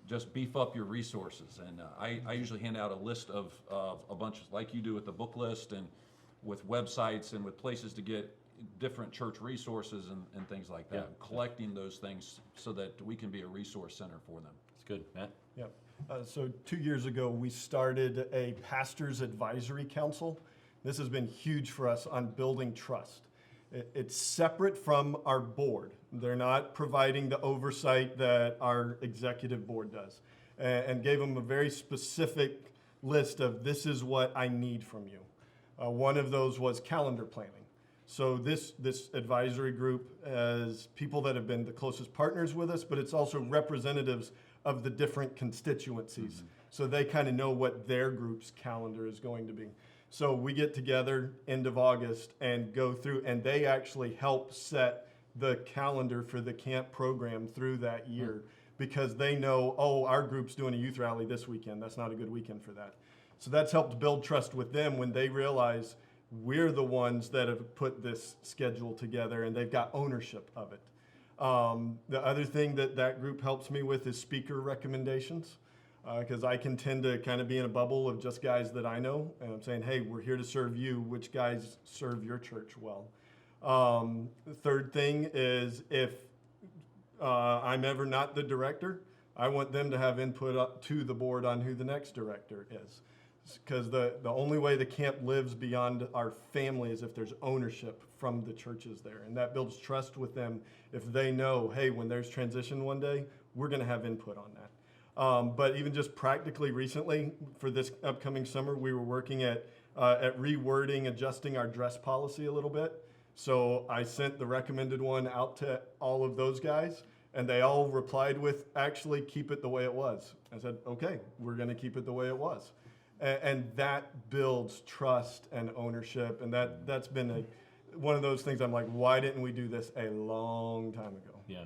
just beef up your resources, and I usually hand out a list of a bunch, like you do with the book list, and with websites and with places to get different church resources and things like that. Yeah. Collecting those things so that we can be a resource center for them. It's good, Matt. Yep. So 2 years ago, we started a pastor's advisory council. This has been huge for us on building trust. It's separate from our board. They're not providing the oversight that our executive board does, and gave them a very specific list of this is what I need from you. One of those was calendar planning. So this advisory group has people that have been the closest partners with us, but it's also representatives of the different constituencies. Mm-hmm. So they kind of know what their group's calendar is going to be. So we get together end of August and go through, and they actually help set the calendar for the camp program through that year, because they know, our group's doing a youth rally this weekend. That's not a good weekend for that. So that's helped build trust with them when they realize we're the ones that have put this schedule together, and they've got ownership of it. The other thing that group helps me with is speaker recommendations, because I can tend to kind of be in a bubble of just guys that I know, and I'm saying, hey, we're here to serve you. Which guys serve your church well? The third thing is if I'm ever not the director, I want them to have input up to the board on who the next director is. Because the only way the camp lives beyond our family is if there's ownership from the churches there. And that builds trust with them if they know, hey, when there's transition one day, we're going to have input on that. But even just practically recently, for this upcoming summer, we were working at rewording, adjusting our dress policy a little bit. So I sent the recommended one out to all of those guys, and they all replied with, actually, keep it the way it was. I said, okay, we're going to keep it the way it was. And that builds trust and ownership, and that's been one of those things I'm like, why didn't we do this a long time ago? Yeah.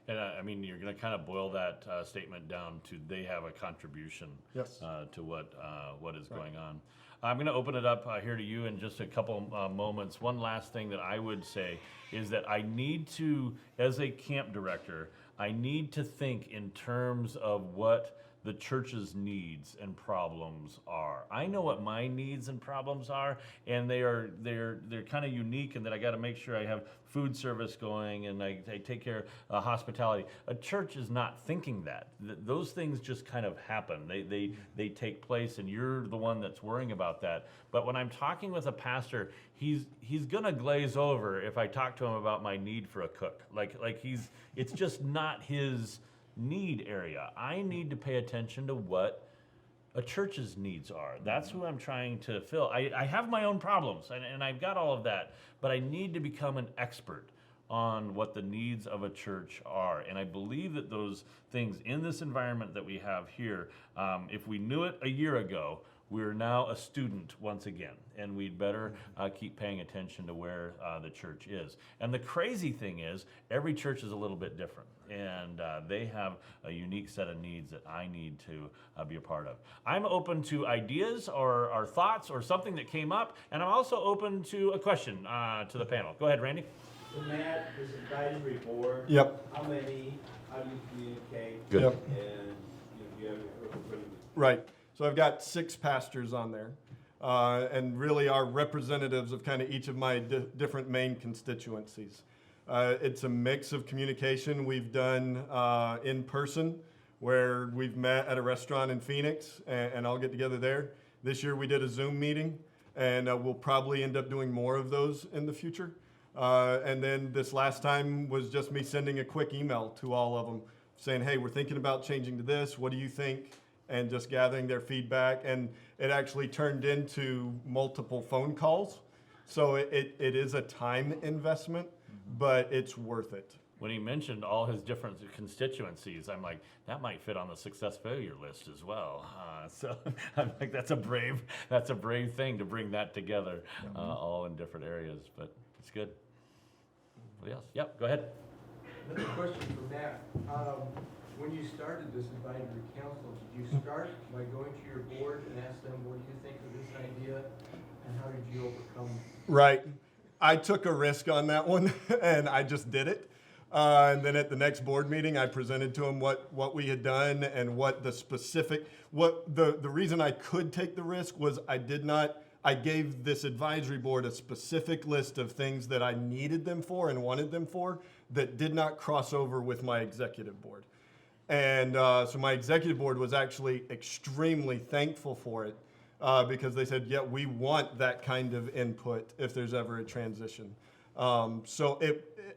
And I mean, you're going to kind of boil that statement down to they have a contribution to what is going on. I'm going to open it up here to you in just a couple moments. One last thing that I would say is that I need to, as a camp director, I need to think in terms of what the church's needs and problems are. I know what my needs and problems are, and they're kind of unique in that I got to make sure I have food service going and I take care of hospitality. A church is not thinking that. Those things just kind of happen. They take place, and you're the one that's worrying about that. But when I'm talking with a pastor, he's gonna glaze over if I talk to him about my need for a cook. It's just not his need area. I need to pay attention to what a church's needs are. That's who I'm trying to fill. I have my own problems, and I've got all of that, but I need to become an expert on what the needs of a church are. And I believe that those things in this environment that we have here, if we knew it a year ago, we're now a student once again, and we'd better keep paying attention to where the church is. And the crazy thing is, every church is a little bit different, and they have a unique set of needs that I need to be a part of. I'm open to ideas or thoughts or something that came up, and I'm also open to a question to the panel. Go ahead, Randy. So Matt, this advisory board. Yep. How many, how do you communicate? Good. Yep. And you have everybody. Right. So I've got 6 pastors on there, and really are representatives of kind of each of my different main constituencies. It's a mix of communication. We've done in person, where we've met at a restaurant in Phoenix, and I'll get together there. This year we did a Zoom meeting, and we'll probably end up doing more of those in the future. And then this last time was just me sending a quick email to all of them saying, hey, we're thinking about changing to this. What do you think? And just gathering their feedback. And it actually turned into multiple phone calls. So it is a time investment, but it's worth it. When he mentioned all his different constituencies, I'm like, that might fit on the success failure list as well. So I'm like, that's a brave thing to bring that together, all in different areas. But it's good. What else? Yep, go ahead. Another question for Matt. When you started this advisory council, did you start by going to your board and ask them, what do you think of this idea, and how did you overcome? Right. I took a risk on that one, and I just did it. And then at the next board meeting, I presented to them what we had done and what the specific, the reason I could take the risk was I gave this advisory board a specific list of things that I needed them for and wanted them for that did not cross over with my executive board. And so my executive board was actually extremely thankful for it because they said, yeah, we want that kind of input if there's ever a transition. So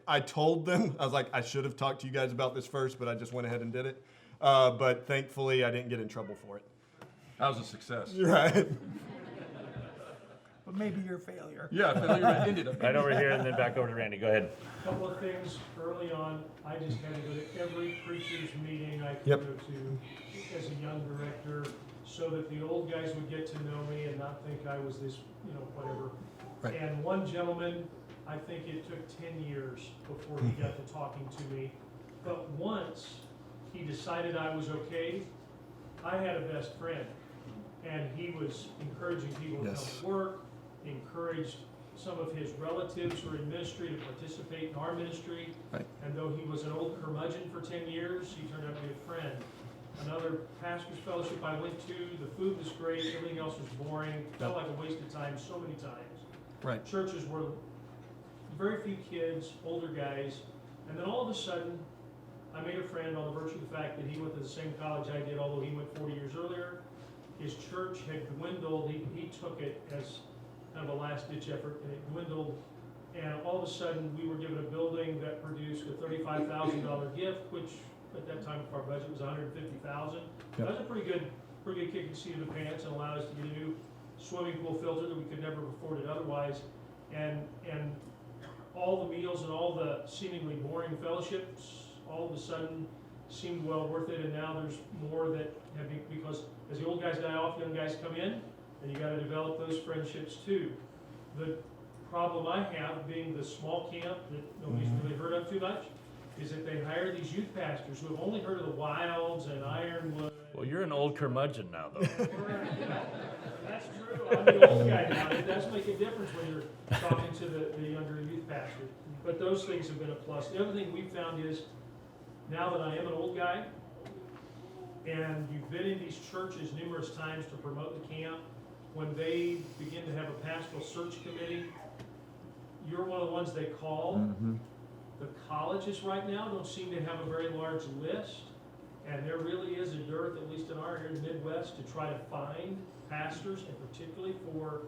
I told them, I was like, I should have talked to you guys about this first, but I just went ahead and did it. But thankfully, I didn't get in trouble for it. That was a success. Right. But maybe your failure. Yeah, failure ended up. Right over here and then back over to Randy. Go ahead. Couple of things early on. I just had to go to every preacher's meeting I could Yep. go to as a young director, so that the old guys would get to know me and not think I was this, whatever. Right. And one gentleman, I think it took 10 years before he got to talking to me. But once he decided I was okay, I had a best friend. And he was encouraging people to come to work, encouraged some of his relatives who were in ministry to participate in our ministry. Right. And though he was an old curmudgeon for 10 years, he turned out to be a friend. Another pastor's fellowship I went to, the food was great, everything else was boring, felt like a waste of time so many times. Right. Churches were very few kids, older guys, and then all of a sudden, I made a friend on the virtue of the fact that he went to the same college I did, although he went 40 years earlier. His church had dwindled. He took it as kind of a last-ditch effort, and it dwindled. And all of a sudden, we were given a building that produced a $35,000 gift, which at that time, our budget was $150,000. That was a pretty good kick in the seat of the pants, and allowed us to get a new swimming pool filter that we could never have afforded otherwise. And all the meals and all the seemingly boring fellowships, all of a sudden, seemed well worth it. And now there's more that have been, because as the old guys die off, young guys come in, and you got to develop those friendships too. The problem I have, being the small camp that nobody's really heard of too much, is that they hire these youth pastors who have only heard of the Wilds and Ironwood. Well, you're an old curmudgeon now, though. That's true. I'm the old guy now. It does make a difference when you're talking to the younger youth pastor. But those things have been a plus. The other thing we've found is, now that I am an old guy, And you've been in these churches numerous times to promote the camp. When they begin to have a pastoral search committee, you're one of the ones they call. The colleges right now don't seem to have a very large list, and there really is a dearth, at least in our area in the Midwest, to try to find pastors, and particularly for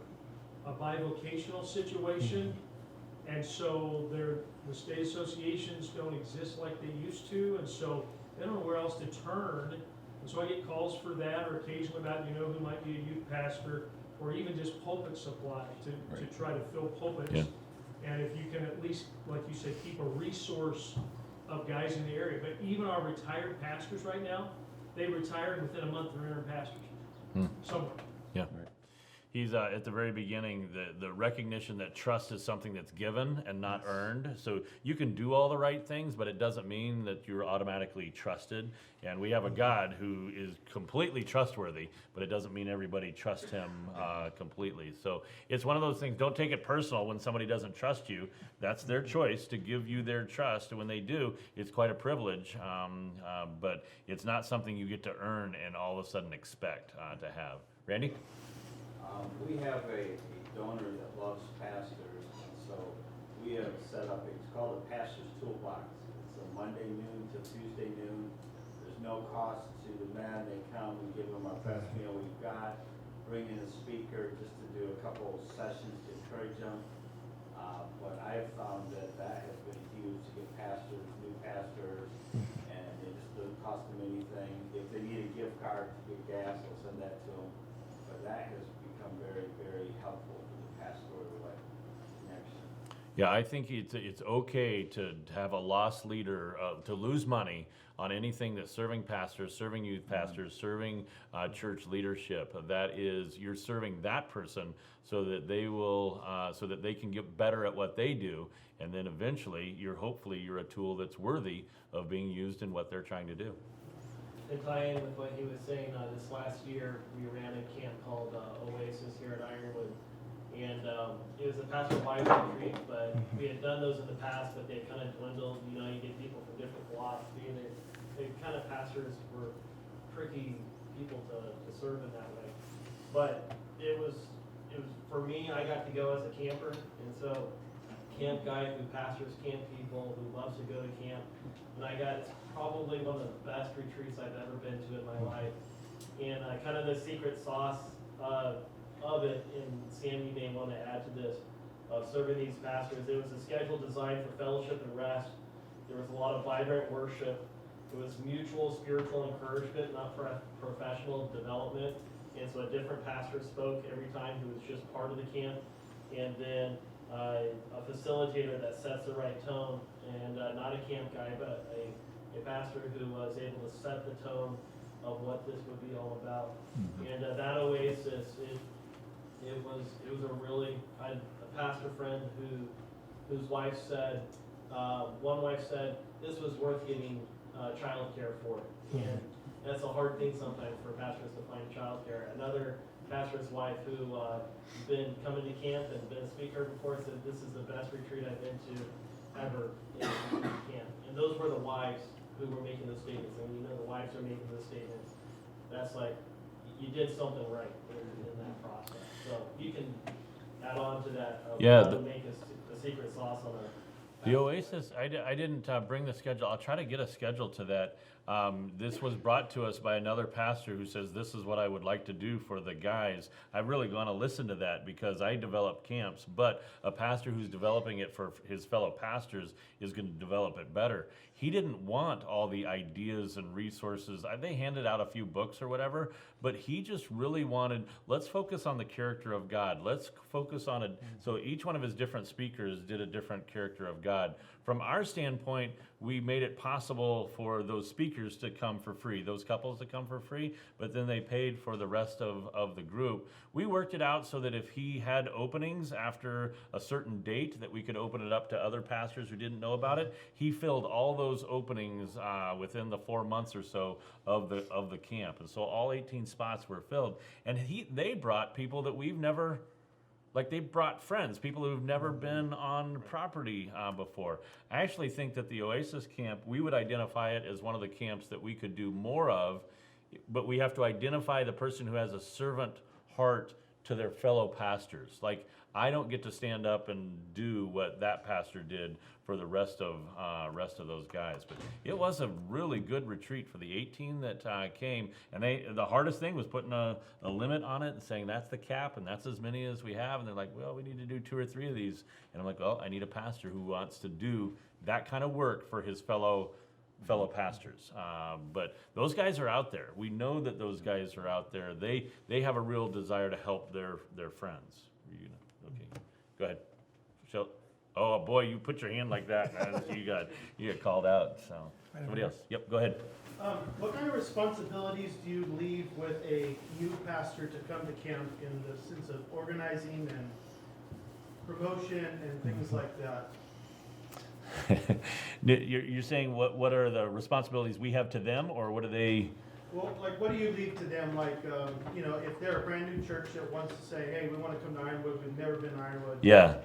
a bivocational situation. And so the state associations don't exist like they used to, and so they don't know where else to turn. And so I get calls for that, or occasionally about, who might be a youth pastor, or even just pulpit supply to try to fill pulpits. Yeah. And if you can at least, like you said, keep a resource of guys in the area. But even our retired pastors right now, they retired within a month they're interim pastors. Somewhere. Yeah. He's at the very beginning, the recognition that trust is something that's given and not earned. So you can do all the right things, but it doesn't mean that you're automatically trusted. And we have a God who is completely trustworthy, but it doesn't mean everybody trusts him completely. So it's one of those things, don't take it personal when somebody doesn't trust you. That's their choice to give you their trust. And when they do, it's quite a privilege, but it's not something you get to earn and all of a sudden expect to have. Randy? We have a donor that loves pastors, and so we have set up, it's called a pastor's toolbox. It's a Monday noon to Tuesday noon. There's no cost to the men. They come, we give them our best meal we've got, bring in a speaker just to do a couple sessions to encourage them. But I've found that has been huge to get pastors, new pastors, and it just doesn't cost them anything. If they need a gift card to get gas, I'll send that to them. But that has become very, very helpful for the pastoral connection. Yeah, I think it's okay to have a lost leader, to lose money on anything that's serving pastors, serving youth pastors, serving church leadership. That is, you're serving that person so that they will, so that they can get better at what they do, and then eventually, hopefully you're a tool that's worthy of being used in what they're trying to do. To tie in with what he was saying, this last year, we ran a camp called Oasis here at Ironwood. And it was a pastoral wives retreat, but we had done those in the past, but they kind of dwindled. You get people from different philosophy, and they kind of pastors were tricky people to serve in that way. But it was for me, I got to go as a camper, and so camp guy who pastors camp people, who loves to go to camp. And I got probably one of the best retreats I've ever been to in my life. And kind of the secret sauce of it, and Sam, you may want to add to this, of serving these pastors. It was a schedule designed for fellowship and rest. There was a lot of vibrant worship. It was mutual spiritual encouragement, not professional development. And so a different pastor spoke every time who was just part of the camp. And then a facilitator that sets the right tone, and not a camp guy, but a pastor who was able to set the tone of what this would be all about. And that Oasis, it was a really, I had a pastor friend whose wife said, one wife said, this was worth getting childcare for. And that's a hard thing sometimes for pastors to find childcare. Another pastor's wife who been coming to camp and been a speaker before said, this is the best retreat I've been to ever in camp. And those were the wives who were making those statements. And the wives are making those statements. That's like, you did something right in that process. So you can add on to that. To make a secret sauce on our The Oasis, I didn't bring the schedule. I'll try to get a schedule to that. This was brought to us by another pastor who says, this is what I would like to do for the guys. I've really gone to listen to that because I develop camps, but a pastor who's developing it for his fellow pastors is going to develop it better. He didn't want all the ideas and resources. They handed out a few books or whatever, but he just really wanted, let's focus on the character of God. Let's focus on it. So each one of his different speakers did a different character of God. From our standpoint, we made it possible for those speakers to come for free, those couples to come for free, but then they paid for the rest of the group. We worked it out so that if he had openings after a certain date, that we could open it up to other pastors who didn't know about it. He filled all those openings within the 4 months or so of the camp. And so all 18 spots were filled. And they brought people that we've never, like they brought friends, people who've never been on property before. I actually think that the Oasis camp, we would identify it as one of the camps that we could do more of but we have to identify the person who has a servant heart to their fellow pastors. Like, I don't get to stand up and do what that pastor did for the rest of those guys. But it was a really good retreat for the 18 that came. And the hardest thing was putting a limit on it and saying that's the cap and that's as many as we have. And they're like, well, we need to do 2 or 3 of these. And I'm like, well, I need a pastor who wants to do that kind of work for his fellow pastors. But those guys are out there. We know that those guys are out there. They have a real desire to help their friends. Okay, go ahead. Oh boy, you put your hand like that, man. You got called out. So somebody else. Yep, go ahead. What kind of responsibilities do you leave with a new pastor to come to camp in the sense of organizing and promotion and things like that? You're saying what are the responsibilities we have to them, or what are they? Well, like, what do you leave to them? Like, if they're a brand new church that wants to say, hey, we want to come to Ironwood, we've never been to Ironwood. Yeah.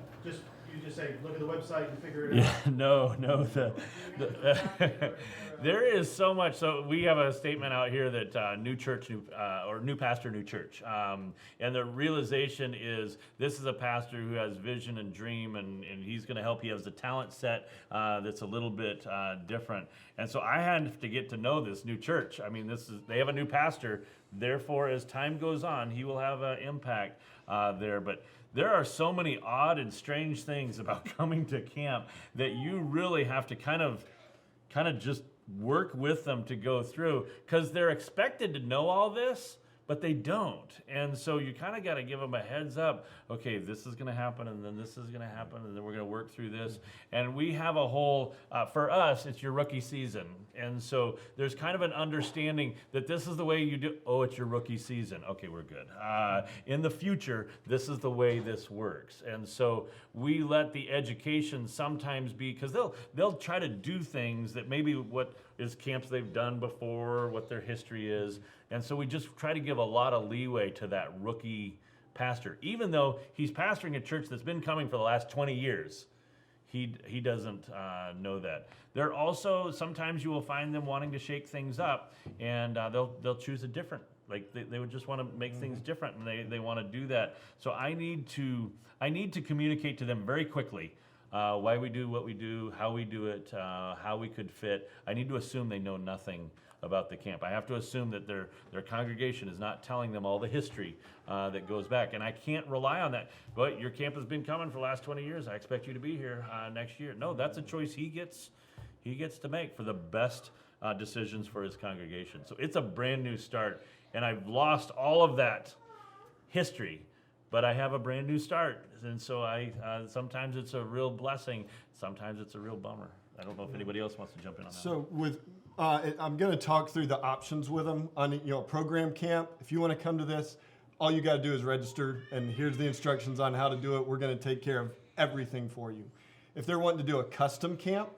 You just say, look at the website and figure it Yeah, out. no. There is so much. So we have a statement out here that new church, or new pastor, new church. And the realization is this is a pastor who has vision and dream, and he's going to help. He has a talent set that's a little bit different. And so I had to get to know this new church. I mean, they have a new pastor. Therefore, as time goes on, he will have an impact there. But there are so many odd and strange things about coming to camp that you really have to kind of just work with them to go through, because they're expected to know all this, but they don't. And so you kind of got to give them a heads up. Okay, this is going to happen, and then this is going to happen, and then we're going to work through this. And we have a whole, for us, it's your rookie season. And so there's kind of an understanding that this is the way you do, oh, it's your rookie season. Okay, we're good. In the future, this is the way this works. And so we let the education sometimes be, because they'll try to do things that maybe what is camps they've done before, what their history is. And so we just try to give a lot of leeway to that rookie pastor. Even though he's pastoring a church that's been coming for the last 20 years, he doesn't know that. There also, sometimes you will find them wanting to shake things up, and they'll choose a different, like they would just want to make things different, and they want to do that. So I need to communicate to them very quickly why we do what we do, how we do it, how we could fit. I need to assume they know nothing about the camp. I have to assume that their congregation is not telling them all the history that goes back. And I can't rely on that. But your camp has been coming for the last 20 years. I expect you to be here next year. No, that's a choice he gets to make for the best decisions for his congregation. So it's a brand new start. And I've lost all of that history, but I have a brand new start. And so sometimes it's a real blessing. Sometimes it's a real bummer. I don't know if anybody else wants to jump in on that. So I'm going to talk through the options with them on program camp. If you want to come to this, all you got to do is register, and here's the instructions on how to do it. We're going to take care of everything for you. If they're wanting to do a custom camp,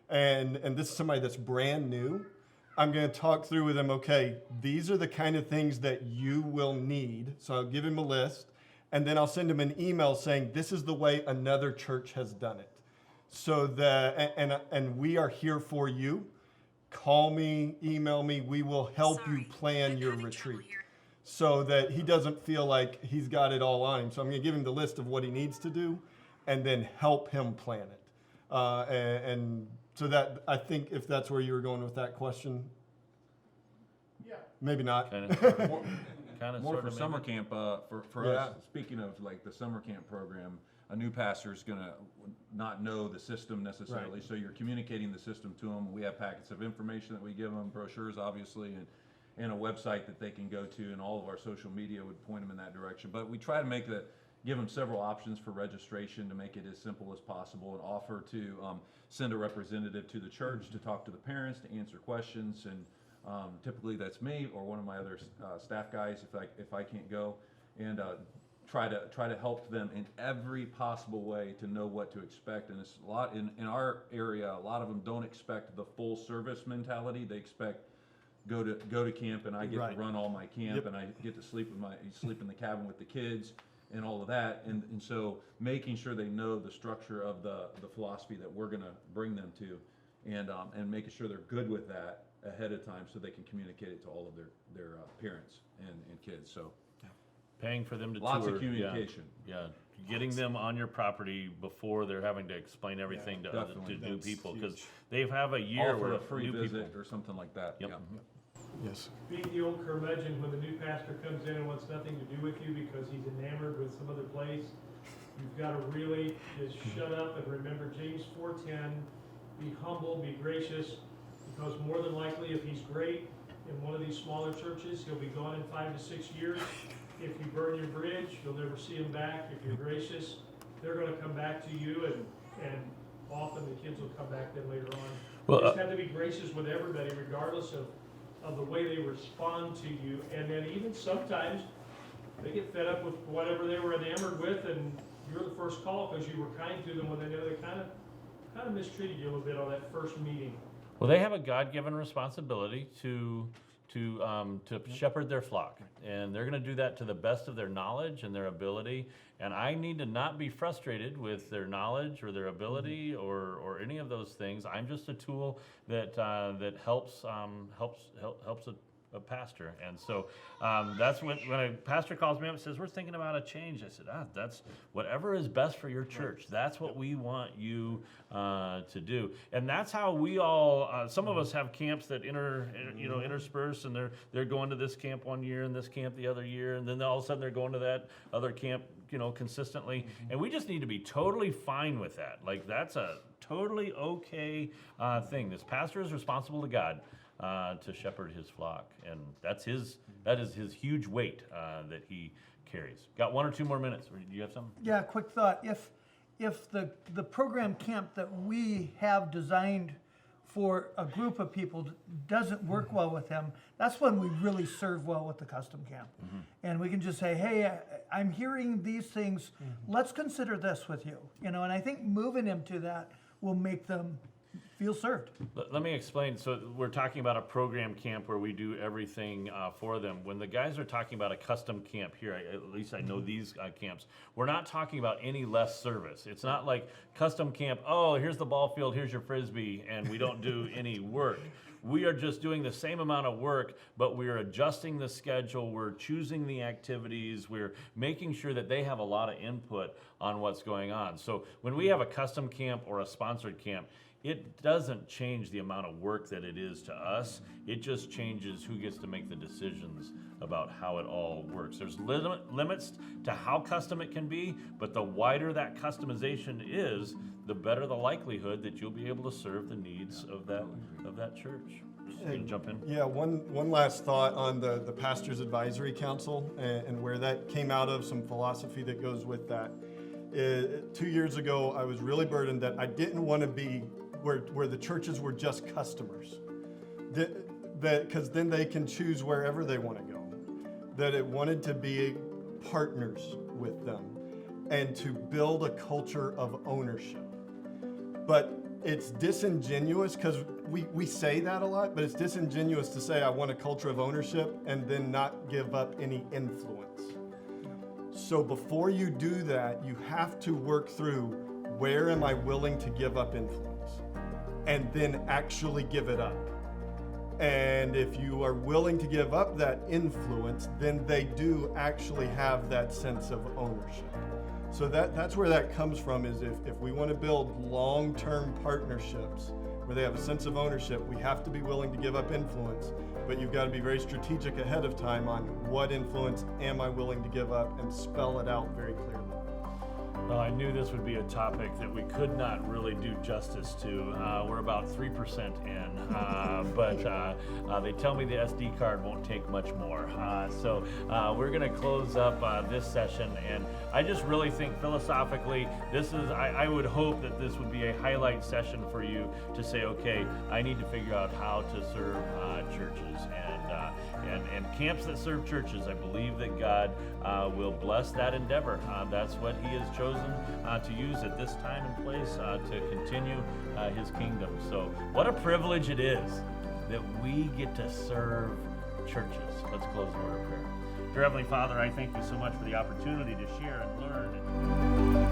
and this is somebody that's brand new, I'm going to talk through with them, okay, these are the kind of things that you will need. So I'll give him a list, and then I'll send him an email saying, this is the way another church has done it. So and we are here for you. Call me, email me, we will help you plan your retreat so that he doesn't feel like he's got it all on him. So I'm going to give him the list of what he needs to do and then help him plan it. And so that, I think if that's where you were going with that question, Yeah. maybe not. More for summer camp, for Yeah. us, speaking of like the summer camp program, a new pastor is going to not know the system necessarily, Right. so you're communicating the system to them. We have packets of information that we give them, brochures obviously, and a website that they can go to, and all of our social media would point them in that direction. But we try to give them several options for registration to make it as simple as possible, and offer to send a representative to the church to talk to the parents, to answer questions, and typically that's me or one of my other staff guys if I can't go, and try to help them in every possible way to know what to expect. And it's a lot in our area. A lot of them don't expect the full service mentality. They expect go to camp and I get Right. to run all my camp, Yep. and I get to sleep in the cabin with the kids and all of that. And so making sure they know the structure of the philosophy that we're going to bring them to, and making sure they're good with that, ahead of time so they can communicate it to all of their parents and kids. So Paying for them to lots tour. of communication. Yeah, getting them on your property before they're having to explain everything to definitely. new That's people, because huge. they have a year Offer where a free new visit people. or something like that. Yep. Yeah. Yes. Being the old curmudgeon, when the new pastor comes in and wants nothing to do with you because he's enamored with some other place, you've got to really just shut up and remember James 4:10, be humble, be gracious, because more than likely, if he's great in one of these smaller churches, he'll be gone in 5 to 6 years. If you burn your bridge, you'll never see him back. If you're gracious, they're going to come back to you, and often the kids will come back then later on. Well, You just have to be gracious with everybody, regardless of the way they respond to you. And then even sometimes, they get fed up with whatever they were enamored with, and you're the first call because you were kind to them when they know they kind of mistreated you a little bit on that first meeting. Well, they have a God-given responsibility to shepherd their flock, and they're going to do that to the best of their knowledge and their ability. And I need to not be frustrated with their knowledge or their ability or any of those things. I'm just a tool that helps a pastor. And so that's when a pastor calls me up and says, we're thinking about a change. I said, that's whatever is best for your church. That's what we want you to do. And that's how we all, some of us have camps that intersperse, and they're going to this camp one year and this camp the other year, and then all of a sudden they're going to that other camp, consistently. And we just need to be totally fine with that. Like, that's a totally okay thing. This pastor is responsible to God. To shepherd his flock, and that is his huge weight that he carries. Got 1 or 2 more minutes. Do you have something? Yeah, quick thought. If the program camp that we have designed for a group of people doesn't work well with them, that's when we really serve well with the custom camp. And we can just say, hey, I'm hearing these things. Let's consider this with you. And I think moving them to that will make them feel served. Let me explain. So we're talking about a program camp where we do everything for them. When the guys are talking about a custom camp here, at least I know these camps, we're not talking about any less service. It's not like custom camp, oh, here's the ball field, here's your Frisbee, and we don't do any work. We are just doing the same amount of work, but we're adjusting the schedule, we're choosing the activities, we're making sure that they have a lot of input on what's going on. So when we have a custom camp or a sponsored camp, it doesn't change the amount of work that it is to us. It just changes who gets to make the decisions about how it all works. There's limits to how custom it can be, but the wider that customization is, the better the likelihood that you'll be able to serve the needs of that church. You gonna jump in? Yeah, one last thought on the Pastors Advisory Council and where that came out of, some philosophy that goes with that. 2 years ago, I was really burdened that I didn't want to be where the churches were just customers, because then they can choose wherever they want to go. That it wanted to be partners with them and to build a culture of ownership. But it's disingenuous, because we say that a lot, but it's disingenuous to say I want a culture of ownership and then not give up any influence. So before you do that, you have to work through, where am I willing to give up influence? And then actually give it up. And if you are willing to give up that influence, then they do actually have that sense of ownership. So that's where that comes from, is if we want to build long-term partnerships where they have a sense of ownership, we have to be willing to give up influence. But you've got to be very strategic ahead of time on what influence am I willing to give up, and spell it out very clearly. Well, I knew this would be a topic that we could not really do justice to. We're about 3% in, but they tell me the SD card won't take much more. So we're going to close up this session, and I just really think philosophically, I would hope that this would be a highlight session for you to say, okay, I need to figure out how to serve churches. And camps that serve churches, I believe that God will bless that endeavor. That's what He has chosen to use at this time and place to continue His kingdom. So what a privilege it is that we get to serve churches. Let's close in a word of prayer. Dear Heavenly Father, I thank you so much for the opportunity to share and learn.